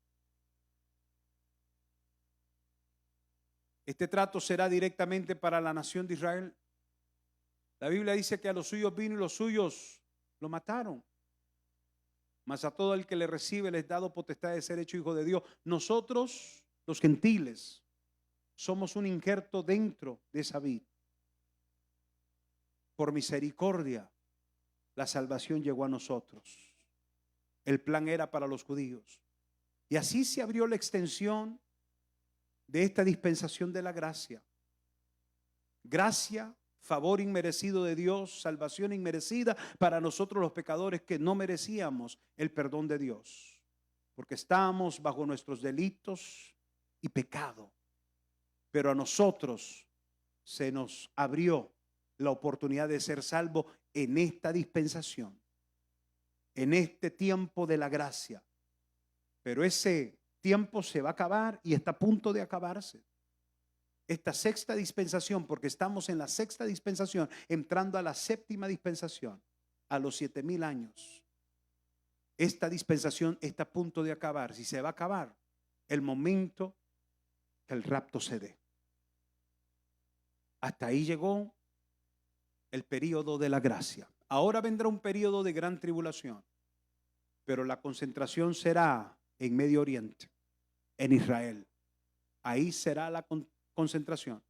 Este trato será directamente para la nación de Israel. La Biblia dice que a los suyos vino y los suyos lo mataron. Mas a todo el que le recibe les dado potestad de ser hecho hijo de Dios. Nosotros, los gentiles, somos un injerto dentro de esa vid. Por misericordia, la salvación llegó a nosotros. El plan era para los judíos. Y así se abrió la extensión de esta dispensación de la gracia. Gracia, favor inmerecido de Dios, salvación inmerecida para nosotros los pecadores que no merecíamos el perdón de Dios, porque estábamos bajo nuestros delitos y pecado. Pero a nosotros se nos abrió la oportunidad de ser salvo en esta dispensación, en este tiempo de la gracia. Pero ese tiempo se va a acabar y está a punto de acabarse. Esta sexta dispensación, porque estamos en la sexta dispensación, entrando a la séptima dispensación, a los 7,000 años. Esta dispensación está a punto de acabar. Si se va a acabar, el momento que el rapto se dé. Hasta ahí llegó el período de la gracia. Ahora vendrá un período de gran tribulación, pero la concentración será en Medio Oriente, en Israel. Ahí será la concentración.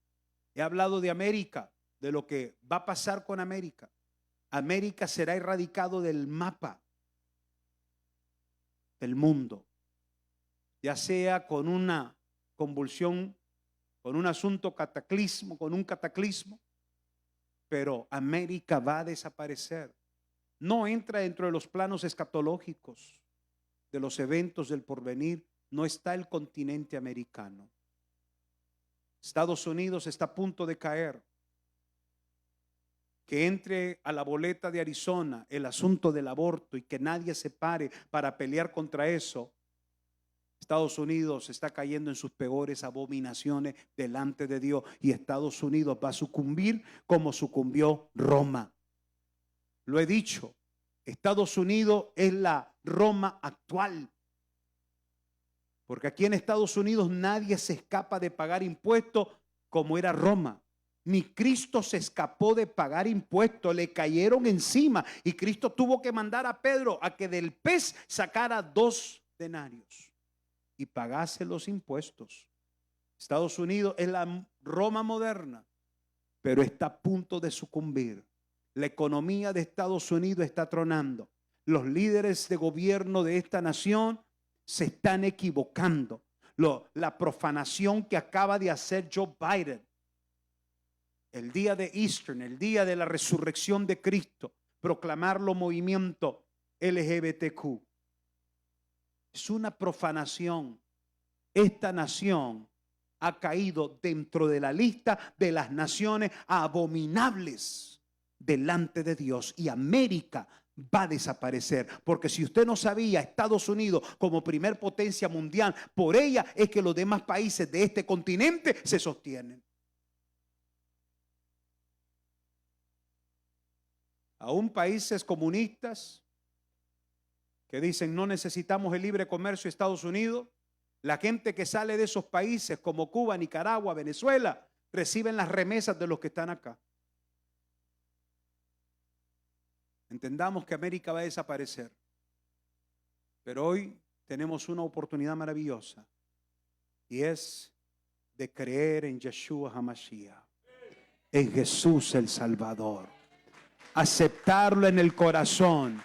He hablado de América, de lo que va a pasar con América. América será erradicado del mapa del mundo, ya sea con una convulsión, con un asunto cataclismo, con un cataclismo, pero América va a desaparecer. No entra dentro de los planos escatológicos de los eventos del porvenir. No está el continente americano. Estados Unidos está a punto de caer. Que entre a la boleta de Arizona el asunto del aborto y que nadie se pare para pelear contra eso. Estados Unidos está cayendo en sus peores abominaciones delante de Dios y Estados Unidos va a sucumbir como sucumbió Roma. Lo he dicho, Estados Unidos es la Roma actual. Porque aquí en Estados Unidos nadie se escapa de pagar impuestos como era Roma. Ni Cristo se escapó de pagar impuestos, le cayeron encima y Cristo tuvo que mandar a Pedro a que del pez sacara 2 denarios y pagase los impuestos. Estados Unidos es la Roma moderna, pero está a punto de sucumbir. La economía de Estados Unidos está tronando. Los líderes de gobierno de esta nación se están equivocando. La profanación que acaba de hacer Joe Biden, el día de Easter, el día de la resurrección de Cristo, proclamarlo movimiento LGBTQ. Es una profanación. Esta nación ha caído dentro de la lista de las naciones abominables delante de Dios y América va a desaparecer, porque si usted no sabía, Estados Unidos como primer potencia mundial, por ella es que los demás países de este continente se sostienen. Aún países comunistas que dicen no necesitamos el libre comercio de Estados Unidos, la gente que sale de esos países como Cuba, Nicaragua, Venezuela, reciben las remesas de los que están acá. Entendamos que América va a desaparecer, pero hoy tenemos una oportunidad maravillosa y es de creer en Yeshua HaMashiach, en Jesús el Salvador, aceptarlo en el corazón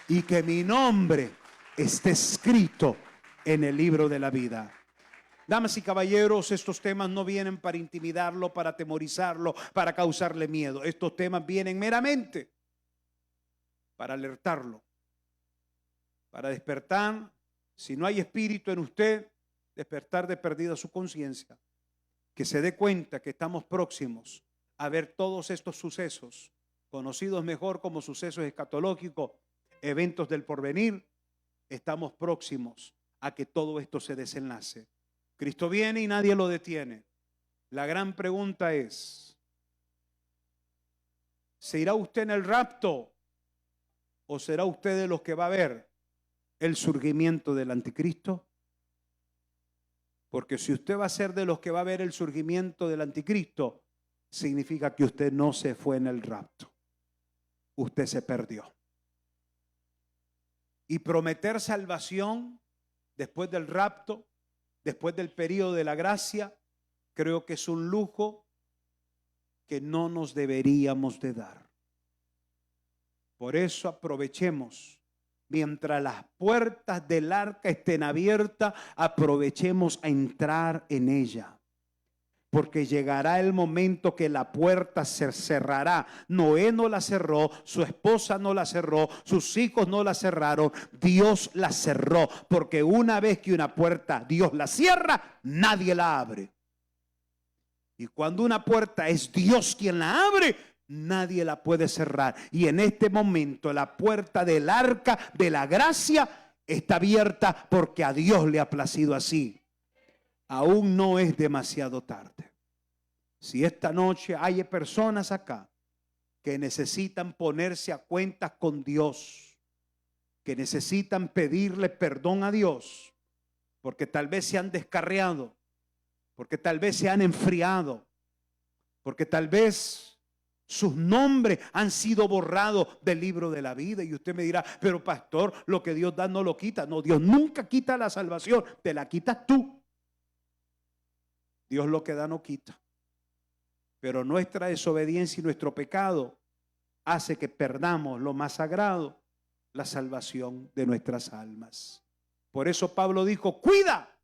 y que mi nombre esté escrito en el libro de la vida. Damas y caballeros, estos temas no vienen para intimidarlo, para atemorizarlo, para causarle miedo. Estos temas vienen meramente para alertarlo, para despertar, si no hay espíritu en usted, despertar de perdida su conciencia, que se dé cuenta que estamos próximos a ver todos estos sucesos, conocidos mejor como sucesos escatológicos, eventos del porvenir. Estamos próximos a que todo esto se desenlace. Cristo viene y nadie lo detiene. La gran pregunta es, ¿se irá usted en el rapto o será usted de los que va a ver el surgimiento del anticristo? Porque si usted va a ser de los que va a ver el surgimiento del anticristo, significa que usted no se fue en el rapto. Usted se perdió. Y prometer salvación después del rapto, después del periodo de la gracia, creo que es un lujo que no nos deberíamos de dar. Por eso aprovechemos, mientras las puertas del arca estén abiertas, aprovechemos a entrar en ella. Porque llegará el momento que la puerta se cerrará. Noé no la cerró, su esposa no la cerró, sus hijos no la cerraron, Dios la cerró. Porque una vez que una puerta Dios la cierra, nadie la abre. Y cuando una puerta es Dios quien la abre, nadie la puede cerrar. Y en este momento la puerta del arca de la gracia está abierta porque a Dios le ha placido así. Aún no es demasiado tarde. Si esta noche hay personas acá que necesitan ponerse a cuentas con Dios, que necesitan pedirle perdón a Dios, porque tal vez se han descarriado, porque tal vez se han enfriado, porque tal vez sus nombres han sido borrados del libro de la vida. Y usted me dirá, pero pastor, lo que Dios da no lo quita. No, Dios nunca quita la salvación, te la quitas tú. Dios lo que da no quita. Pero nuestra desobediencia y nuestro pecado hace que perdamos lo más sagrado, la salvación de nuestras almas. Por eso Pablo dijo, cuida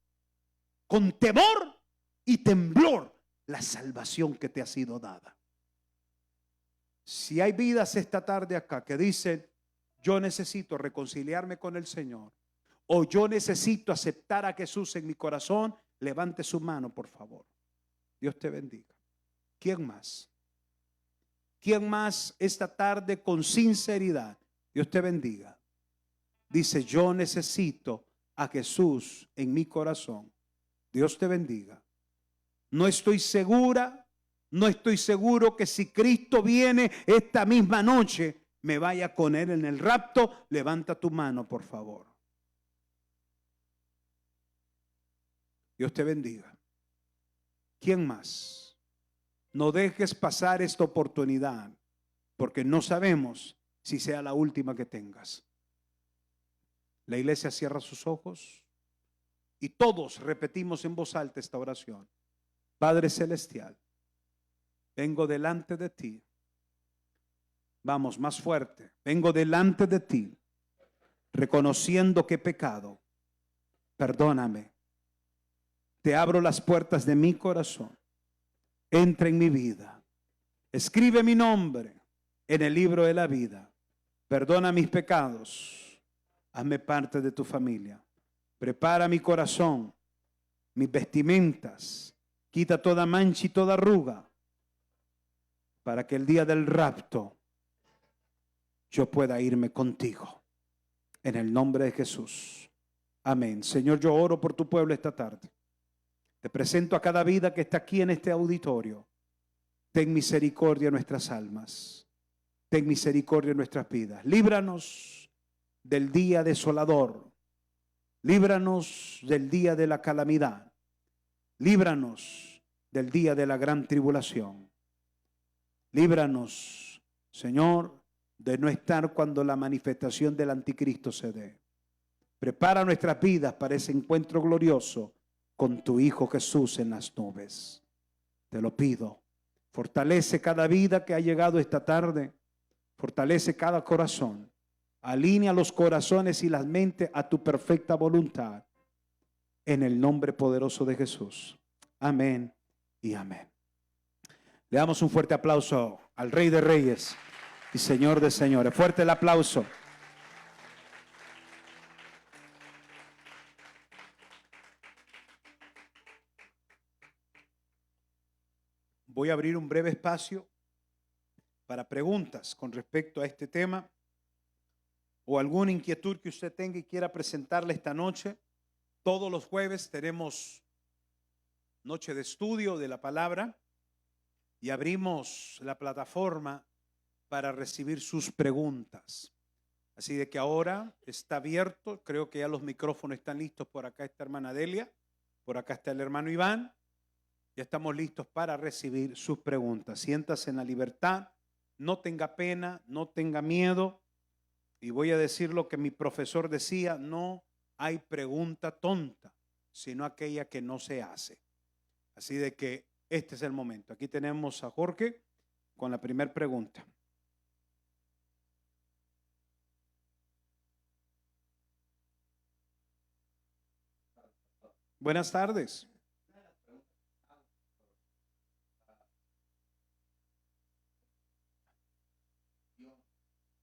con temor y temblor la salvación que te ha sido dada. Si hay vidas esta tarde acá que dicen, yo necesito reconciliarme con el Señor, o yo necesito aceptar a Jesús en mi corazón, levante su mano, por favor. Dios te bendiga. ¿Quién más? ¿Quién más esta tarde con sinceridad? Dios te bendiga. Dice, yo necesito a Jesús en mi corazón. Dios te bendiga. No estoy segura, no estoy seguro que si Cristo viene esta misma noche, me vaya con Él en el rapto. Levanta tu mano, por favor. Dios te bendiga. ¿Quién más? No dejes pasar esta oportunidad, porque no sabemos si sea la última que tengas. La iglesia cierra sus ojos y todos repetimos en voz alta esta oración. Padre Celestial, vengo delante de ti. Vamos, más fuerte. Vengo delante de ti, reconociendo que he pecado. Perdóname. Te abro las puertas de mi corazón. Entra en mi vida. Escribe mi nombre en el libro de la vida. Perdona mis pecados. Hazme parte de tu familia. Prepara mi corazón, mis vestimentas. Quita toda mancha y toda arruga, para que el día del rapto yo pueda irme contigo. En el nombre de Jesús. Amén. Señor, yo oro por tu pueblo esta tarde. Te presento a cada vida que está aquí en este auditorio. Ten misericordia en nuestras almas. Ten misericordia en nuestras vidas. Líbranos del día desolador. Líbranos del día de la calamidad. Líbranos del día de la gran tribulación. Líbranos, Señor, de no estar cuando la manifestación del anticristo se dé. Prepara nuestras vidas para ese encuentro glorioso con tu Hijo Jesús en las nubes. Te lo pido. Fortalece cada vida que ha llegado esta tarde. Fortalece cada corazón. Alinea los corazones y las mentes a tu perfecta voluntad. En el nombre poderoso de Jesús. Amén y amén. Le damos un fuerte aplauso al Rey de Reyes y Señor de Señores. Fuerte el aplauso. Voy a abrir un breve espacio para preguntas con respecto a este tema o alguna inquietud que usted tenga y quiera presentarle esta noche. Todos los jueves tenemos noche de estudio de la palabra y abrimos la plataforma para recibir sus preguntas. Así de que ahora está abierto, creo que ya los micrófonos están listos. Por acá está hermana Delia, por acá está el hermano Iván. Ya estamos listos para recibir sus preguntas. Siéntase en la libertad, no tenga pena, no tenga miedo. Y voy a decir lo que mi profesor decía, no hay pregunta tonta, sino aquella que no se hace. Así de que este es el momento. Aquí tenemos a Jorge con la primera pregunta. Buenas tardes.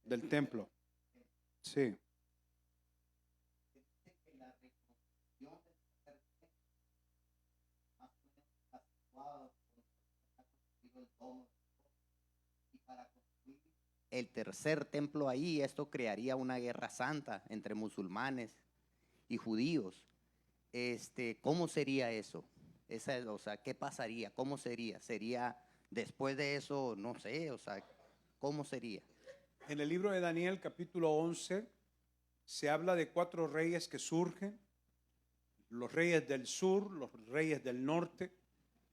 Del templo. Sí. el tercer templo ahí, esto crearía una guerra santa entre musulmanes y judíos. ¿Cómo sería eso? O sea, ¿qué pasaría? ¿Cómo sería? ¿Sería después de eso? No sé, o sea, ¿cómo sería? En el libro de Daniel, capítulo 11, se habla de 4 reyes que surgen: los reyes del sur, los reyes del norte,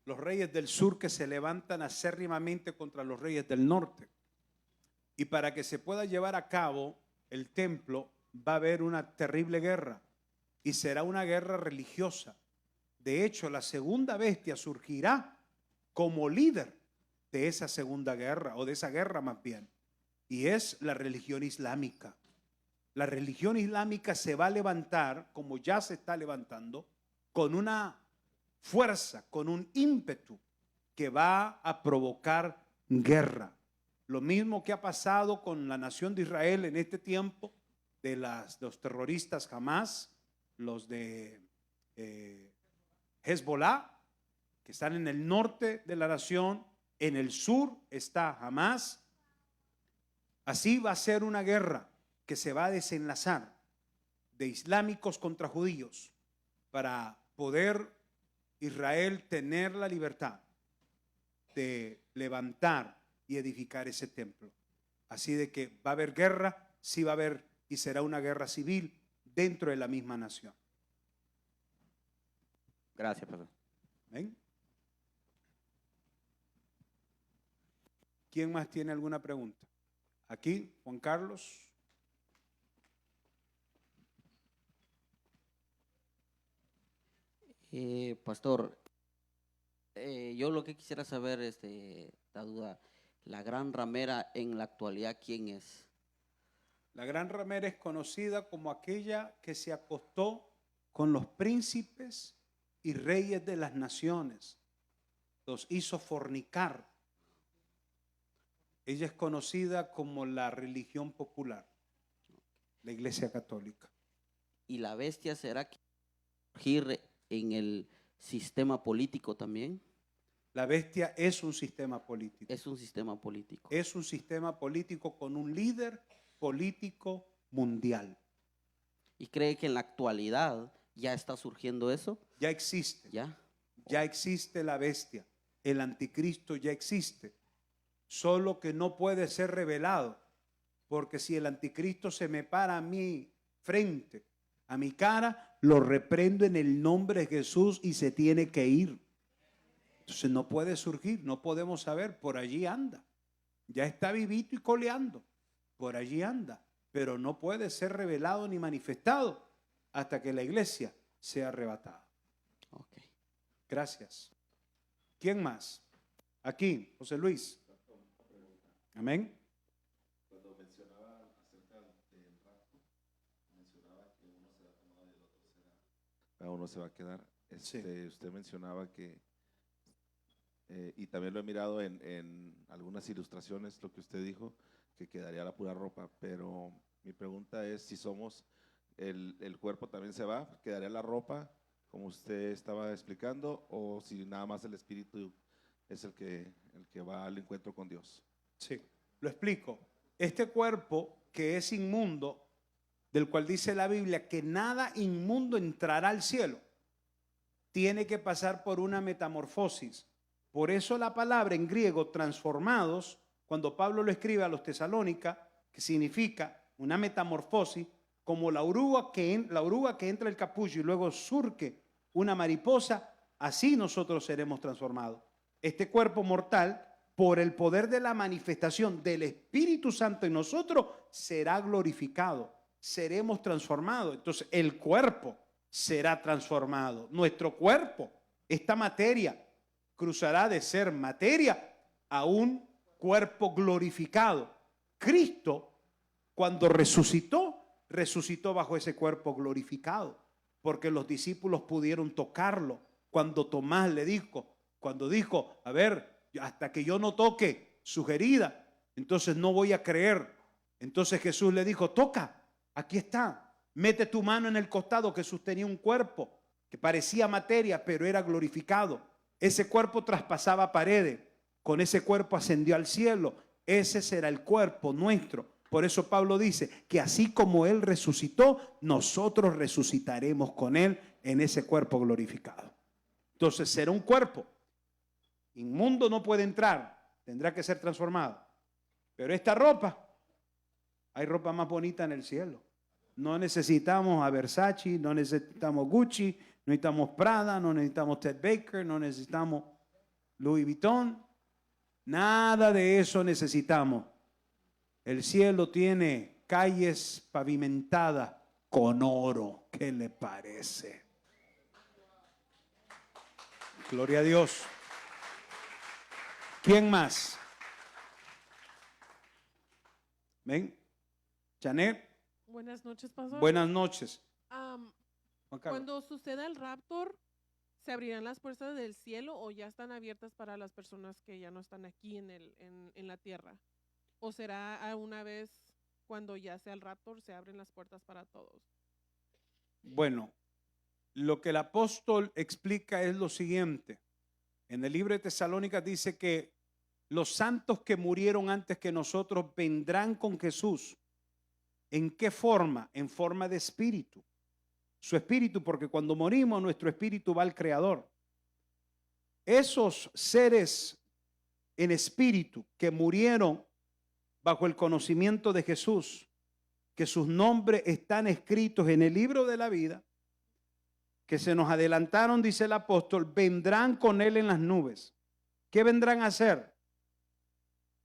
los reyes del sur que se levantan acérrimamente contra los reyes del norte. Y para que se pueda llevar a cabo el templo, va a haber una terrible guerra, y será una guerra religiosa. De hecho, la segunda bestia surgirá como líder de esa segunda guerra, o de esa guerra más bien, y es la religión islámica. La religión islámica se va a levantar, como ya se está levantando, con una fuerza, con un ímpetu que va a provocar guerra. Lo mismo que ha pasado con la nación de Israel en este tiempo, de los terroristas Hamas, los de Hezbollah, que están en el norte de la nación, en el sur está Hamas. Así va a ser una guerra que se va a desenlazar de islámicos contra judíos para poder Israel tener la libertad de levantar y edificar ese templo. Así de que va a haber guerra, sí va a haber, y será una guerra civil dentro de la misma nación. Gracias, pastor. ¿Ven? ¿Quién más tiene alguna pregunta? Aquí, Juan Carlos. Pastor, yo lo que quisiera saber, la duda, la gran ramera en la actualidad, ¿quién es? La gran ramera es conocida como aquella que se acostó con los príncipes y reyes de las naciones, los hizo fornicar. Ella es conocida como la religión popular, la Iglesia Católica. ¿Y la bestia será que surgir en el sistema político también? La bestia es un sistema político. Es un sistema político. Es un sistema político con un líder político mundial. ¿Y cree que en la actualidad ya está surgiendo eso? Ya existe. ¿Ya? Ya existe la bestia. El anticristo ya existe. Solo que no puede ser revelado. Porque si el anticristo se me para a mi frente, a mi cara, lo reprendo en el nombre de Jesús y se tiene que ir. Entonces no puede surgir, no podemos saber, por allí anda. Ya está vivito y coleando, por allí anda, pero no puede ser revelado ni manifestado hasta que la iglesia sea arrebatada. Okay. Gracias. ¿Quién más? Aquí, José Luis. Amén. Cuando mencionaba acerca del rapto, mencionaba que uno será tomado y el otro será, uno se va a quedar. Sí. Usted mencionaba que, y también lo he mirado en algunas ilustraciones, lo que usted dijo, que quedaría la pura ropa, pero mi pregunta es si somos, el cuerpo también se va, quedaría la ropa, como usted estaba explicando, o si nada más el espíritu es el que va al encuentro con Dios. Sí, lo explico. Este cuerpo que es inmundo, del cual dice la Biblia que nada inmundo entrará al cielo, tiene que pasar por una metamorfosis. Por eso la palabra en griego transformados, cuando Pablo lo escribe a los Tesalónica, que significa una metamorfosis, como la oruga que entra el capullo y luego surge una mariposa, así nosotros seremos transformados. Este cuerpo mortal, por el poder de la manifestación del Espíritu Santo en nosotros, será glorificado, seremos transformados. Entonces el cuerpo será transformado. Nuestro cuerpo, esta materia, cruzará de ser materia a un cuerpo glorificado. Cristo, cuando resucitó bajo ese cuerpo glorificado, porque los discípulos pudieron tocarlo. Cuando Tomás le dijo, a ver, hasta que yo no toque su herida, entonces no voy a creer. Entonces Jesús le dijo, toca, aquí está, mete tu mano en el costado. Jesús tenía un cuerpo que parecía materia, pero era glorificado. Ese cuerpo traspasaba paredes, con ese cuerpo ascendió al cielo ese será el cuerpo nuestro. Por eso Pablo dice que así como Él resucitó, nosotros resucitaremos con Él en ese cuerpo glorificado. Entonces será un cuerpo. Inmundo no puede entrar, tendrá que ser transformado. Pero esta ropa, hay ropa más bonita en el cielo. No necesitamos a Versace, no necesitamos Gucci, no necesitamos Prada, no necesitamos Ted Baker, no necesitamos Louis Vuitton. Nada de eso necesitamos. El cielo tiene calles pavimentadas con oro. ¿Qué le parece? Gloria a Dios. ¿Quién más? ¿Ven? Janet. Buenas noches, pastor. Buenas noches. Am, Juan Carlos. Cuando suceda el raptor, ¿se abrirán las puertas del cielo o ya están abiertas para las personas que ya no están aquí en la tierra? ¿O será a una vez cuando ya sea el raptor se abren las puertas para todos? Bueno, lo que el apóstol explica es lo siguiente. En el libro de Tesalónicas dice que los santos que murieron antes que nosotros vendrán con Jesús. ¿En qué forma? En forma de espíritu. Su espíritu, porque cuando morimos nuestro espíritu va al Creador. Esos seres en espíritu que murieron bajo el conocimiento de Jesús, que sus nombres están escritos en el libro de la vida, que se nos adelantaron, dice el apóstol, vendrán con Él en las nubes. ¿Qué vendrán a hacer?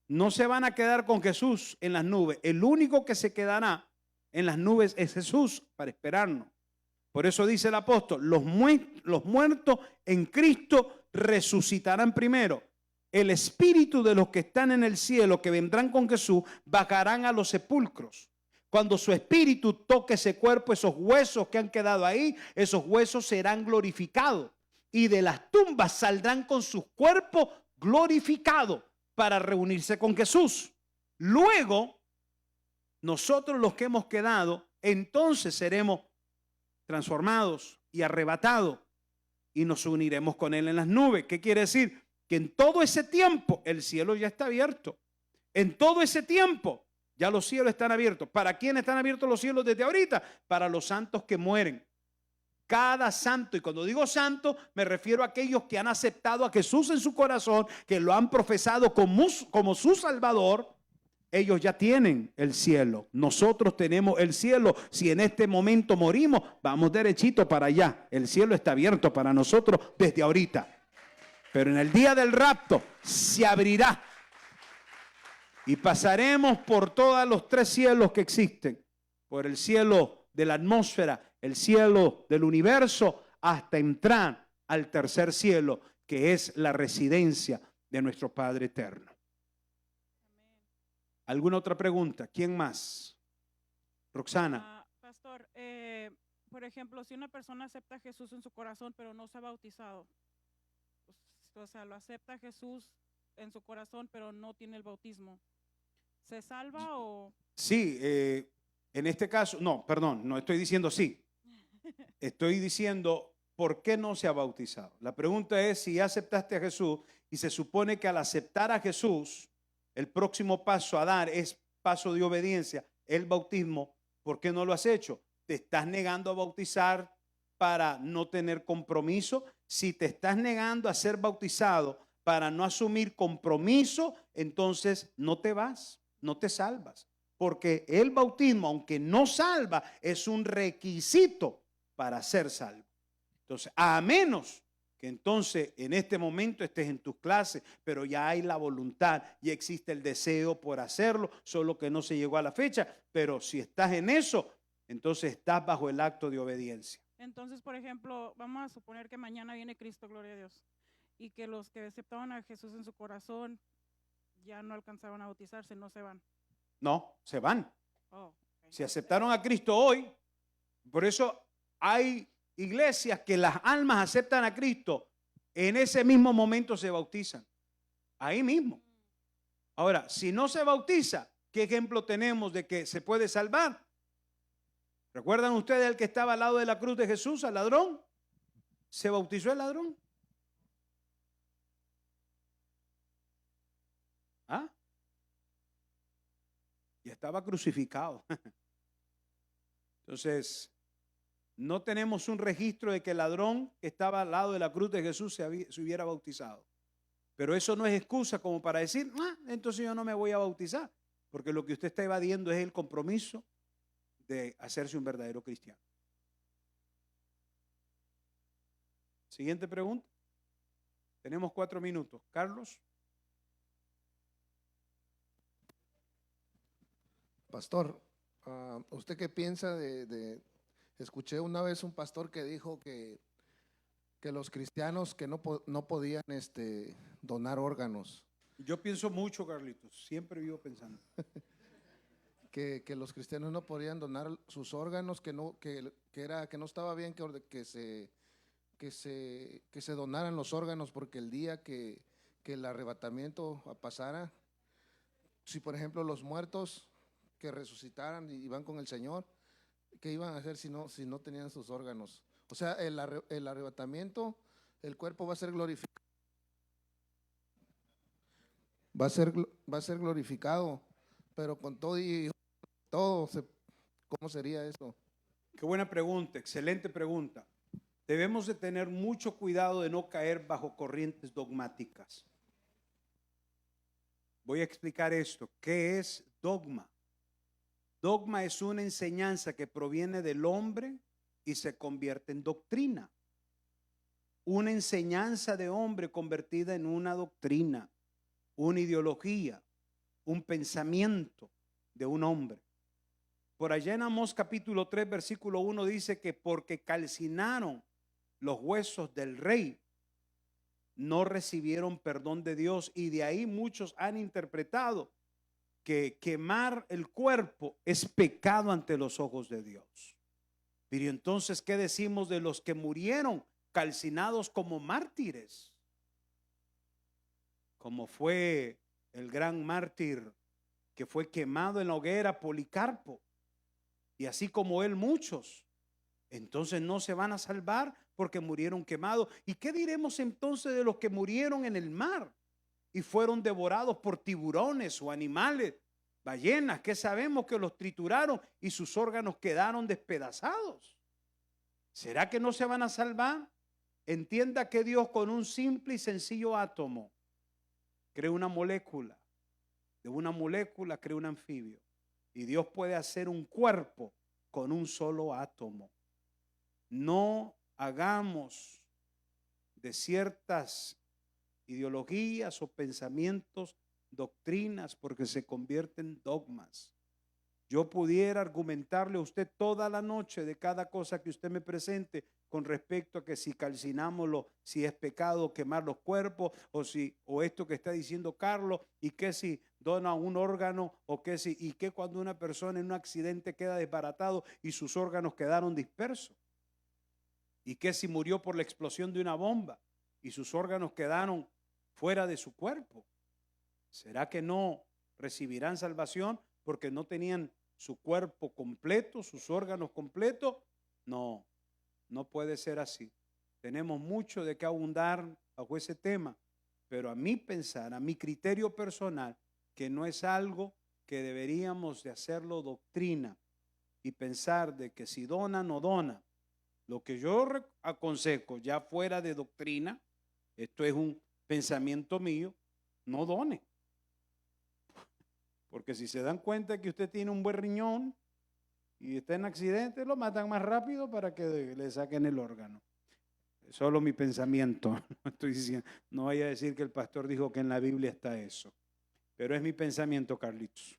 No se van a quedar con Jesús en las nubes. El único que se quedará en las nubes es Jesús para esperarnos. Por eso dice el apóstol, los muertos en Cristo resucitarán primero. El espíritu de los que están en el cielo, que vendrán con Jesús, bajarán a los sepulcros. Cuando su espíritu toque ese cuerpo, esos huesos que han quedado ahí, esos huesos serán glorificados. Y de las tumbas saldrán con sus cuerpos glorificados para reunirse con Jesús. Luego, nosotros los que hemos quedado, entonces seremos transformados y arrebatados y nos uniremos con Él en las nubes. ¿Qué quiere decir? Que en todo ese tiempo el cielo ya está abierto. En todo ese tiempo ya los cielos están abiertos. ¿Para quién están abiertos los cielos desde ahorita? Para los santos que mueren. Cada santo, y cuando digo santo me refiero a aquellos que han aceptado a Jesús en su corazón, que lo han profesado como su Salvador. Ellos ya tienen el cielo. Nosotros tenemos el cielo. Si en este momento morimos, vamos derechito para allá. El cielo está abierto para nosotros desde ahorita. Pero en el día del rapto se abrirá. Y pasaremos por todos los tres cielos que existen. Por el cielo de la atmósfera, el cielo del universo, hasta entrar al tercer cielo, que es la residencia de nuestro Padre eterno. ¿Alguna otra pregunta? ¿Quién más? Roxana. Pastor, por ejemplo, si una persona acepta a Jesús en su corazón, pero no se ha bautizado, o sea, lo acepta Jesús en su corazón, pero no tiene el bautismo, ¿se salva o...? Sí, en este caso, no, perdón, no estoy diciendo sí. Estoy diciendo, ¿por qué no se ha bautizado? La pregunta es si ya aceptaste a Jesús y se supone que al aceptar a Jesús, el próximo paso a dar es paso de obediencia, el bautismo. ¿Por qué no lo has hecho? ¿Te estás negando a bautizar para no tener compromiso? Si te estás negando a ser bautizado para no asumir compromiso, entonces no te vas, no te salvas. Porque el bautismo, aunque no salva, es un requisito para ser salvo. Entonces, a menos que entonces en este momento estés en tus clases, pero ya hay la voluntad y existe el deseo por hacerlo, solo que no se llegó a la fecha. Pero si estás en eso, entonces estás bajo el acto de obediencia. Entonces, por ejemplo, vamos a suponer que mañana viene Cristo, gloria a Dios, y que los que aceptaban a Jesús en su corazón ya no alcanzaban a bautizarse, no se van. No, se van. Oh, okay. Si aceptaron a Cristo hoy, por eso hay iglesias que las almas aceptan a Cristo, en ese mismo momento se bautizan. Ahí mismo. Ahora, si no se bautiza, ¿qué ejemplo tenemos de que se puede salvar? ¿Recuerdan ustedes el que estaba al lado de la cruz de Jesús, al ladrón? ¿Se bautizó el ladrón? ¿Ah? Ya estaba crucificado. Entonces, no tenemos un registro de que el ladrón que estaba al lado de la cruz de Jesús se hubiera bautizado. Pero eso no es excusa como para decir, entonces yo no me voy a bautizar. Porque lo que usted está evadiendo es el compromiso de hacerse un verdadero cristiano. Siguiente pregunta. Tenemos 4 minutos. Carlos. Pastor, ¿usted qué piensa escuché una vez un pastor que dijo que los cristianos que no podían donar órganos, Yo pienso mucho, Carlitos. Siempre vivo pensando. que los cristianos no podían donar sus órganos, que no estaba bien que se donaran los órganos, porque el día que el arrebatamiento pasara, si por ejemplo los muertos que resucitaran y van con el Señor, ¿qué iban a hacer si no tenían sus órganos? O sea, el arrebatamiento, el cuerpo va a ser glorificado. Va a ser glorificado, pero con todo ¿cómo sería eso? Qué buena pregunta, excelente pregunta. Debemos de tener mucho cuidado de no caer bajo corrientes dogmáticas. Voy a explicar esto. ¿Qué es dogma? Dogma es una enseñanza que proviene del hombre y se convierte en doctrina. Una enseñanza de hombre convertida en una doctrina, una ideología, un pensamiento de un hombre. Por allá en Amós capítulo 3 versículo 1 dice que porque calcinaron los huesos del rey, no recibieron perdón de Dios, y de ahí muchos han interpretado que quemar el cuerpo es pecado ante los ojos de Dios. Pero entonces, ¿qué decimos de los que murieron calcinados como mártires? Como fue el gran mártir que fue quemado en la hoguera, Policarpo, y así como él muchos. Entonces no se van a salvar porque murieron quemados. ¿Y qué diremos entonces de los que murieron en el mar y fueron devorados por tiburones o animales, ballenas, que sabemos que los trituraron y sus órganos quedaron despedazados? ¿Será que no se van a salvar? Entienda que Dios con un simple y sencillo átomo crea una molécula. De una molécula crea un anfibio. Y Dios puede hacer un cuerpo con un solo átomo. No hagamos de ciertas ideologías o pensamientos doctrinas, porque se convierten en dogmas. Yo pudiera argumentarle a usted toda la noche de cada cosa que usted me presente con respecto a que si calcinamos, si es pecado quemar los cuerpos, o esto que está diciendo Carlos, y que si dona un órgano, y que cuando una persona en un accidente queda desbaratado y sus órganos quedaron dispersos, y que si murió por la explosión de una bomba y sus órganos quedaron fuera de su cuerpo. ¿Será que no recibirán salvación porque no tenían su cuerpo completo, sus órganos completos? No, no puede ser así. Tenemos mucho de qué abundar bajo ese tema, pero a mi pensar, a mi criterio personal, que no es algo que deberíamos de hacerlo doctrina y pensar de que si dona, no dona. Lo que yo aconsejo, ya fuera de doctrina, esto es un pensamiento mío, no done. Porque si se dan cuenta que usted tiene un buen riñón y está en accidente, lo matan más rápido para que le saquen el órgano. Es solo mi pensamiento. No estoy diciendo, no vaya a decir que el pastor dijo que en la Biblia está eso. Pero es mi pensamiento, Carlitos.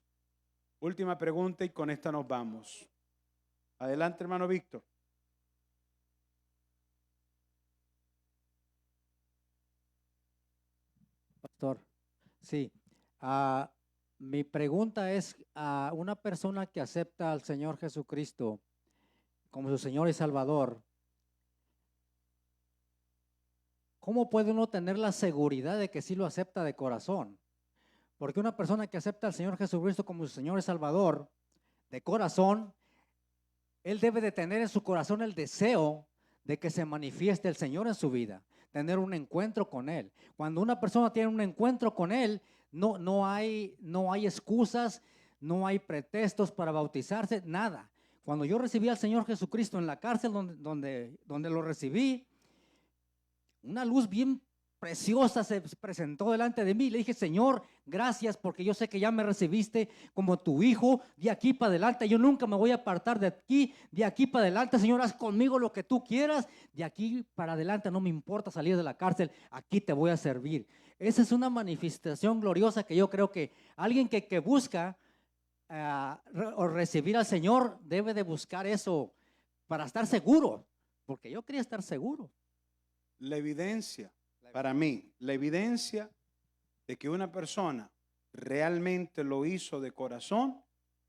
Última pregunta y con esta nos vamos. Adelante, hermano Víctor. Pastor, sí. Mi pregunta es a una persona que acepta al Señor Jesucristo como su Señor y Salvador, ¿cómo puede uno tener la seguridad de que sí lo acepta de corazón? Porque una persona que acepta al Señor Jesucristo como su Señor y Salvador de corazón, él debe de tener en su corazón el deseo de que se manifieste el Señor en su vida, tener un encuentro con Él. Cuando una persona tiene un encuentro con Él, no hay excusas, no hay pretextos para bautizarse, nada. Cuando yo recibí al Señor Jesucristo en la cárcel donde lo recibí, una luz bien preciosa se presentó delante de mí. Le dije, Señor, gracias porque yo sé que ya me recibiste como tu hijo. De aquí para adelante yo nunca me voy a apartar de aquí. De aquí para adelante, Señor, haz conmigo lo que tú quieras. De aquí para adelante no me importa salir de la cárcel. Aquí te voy a servir. Esa es una manifestación gloriosa que yo creo que alguien que busca o recibir al Señor debe de buscar eso para estar seguro. Porque yo quería estar seguro. La evidencia, para mí, la evidencia de que una persona realmente lo hizo de corazón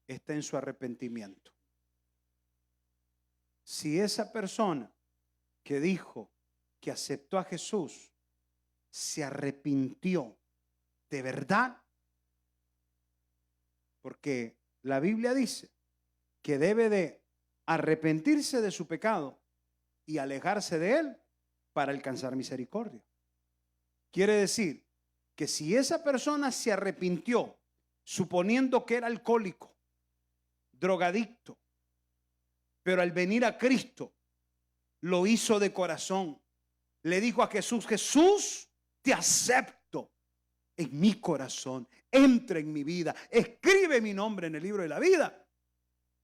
está en su arrepentimiento. Si esa persona que dijo que aceptó a Jesús se arrepintió de verdad, porque la Biblia dice que debe de arrepentirse de su pecado y alejarse de él para alcanzar misericordia. Quiere decir que si esa persona se arrepintió, suponiendo que era alcohólico, drogadicto, pero al venir a Cristo lo hizo de corazón, le dijo a Jesús, Jesús, te acepto en mi corazón, entra en mi vida, escribe mi nombre en el libro de la vida.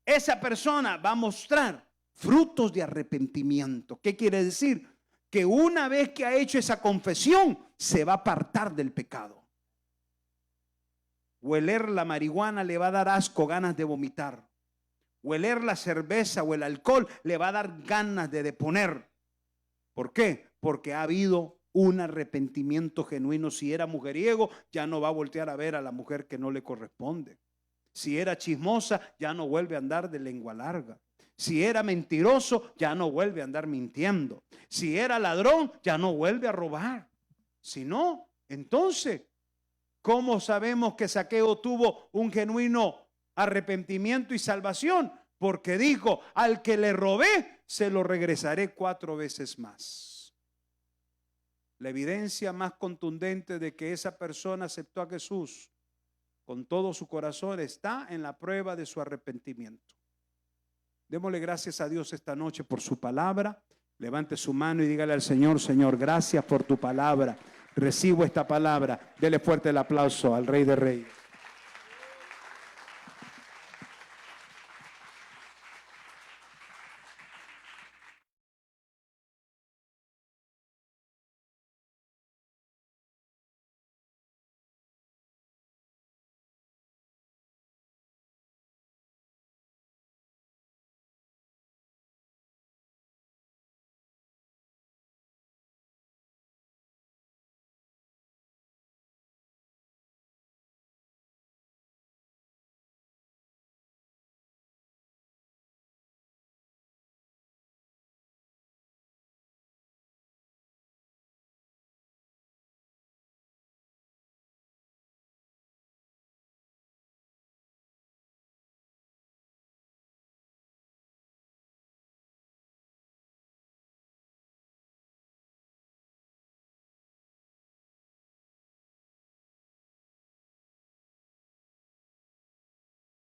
Esa persona va a mostrar frutos de arrepentimiento. ¿Qué quiere decir? Que una vez que ha hecho esa confesión, se va a apartar del pecado. Hueler la marihuana le va a dar asco, ganas de vomitar. Hueler la cerveza o el alcohol le va a dar ganas de deponer. ¿Por qué? Porque ha habido un arrepentimiento genuino. Si era mujeriego, ya no va a voltear a ver a la mujer que no le corresponde. Si era chismosa, ya no vuelve a andar de lengua larga. Si era mentiroso, ya no vuelve a andar mintiendo. Si era ladrón, ya no vuelve a robar. Si no, entonces, ¿cómo sabemos que Zaqueo tuvo un genuino arrepentimiento y salvación? Porque dijo, al que le robé, se lo regresaré 4 veces más. La evidencia más contundente de que esa persona aceptó a Jesús con todo su corazón está en la prueba de su arrepentimiento. Démosle gracias a Dios esta noche por su palabra. Levante su mano y dígale al Señor, Señor, gracias por tu palabra. Recibo esta palabra. Dele fuerte el aplauso al Rey de Reyes.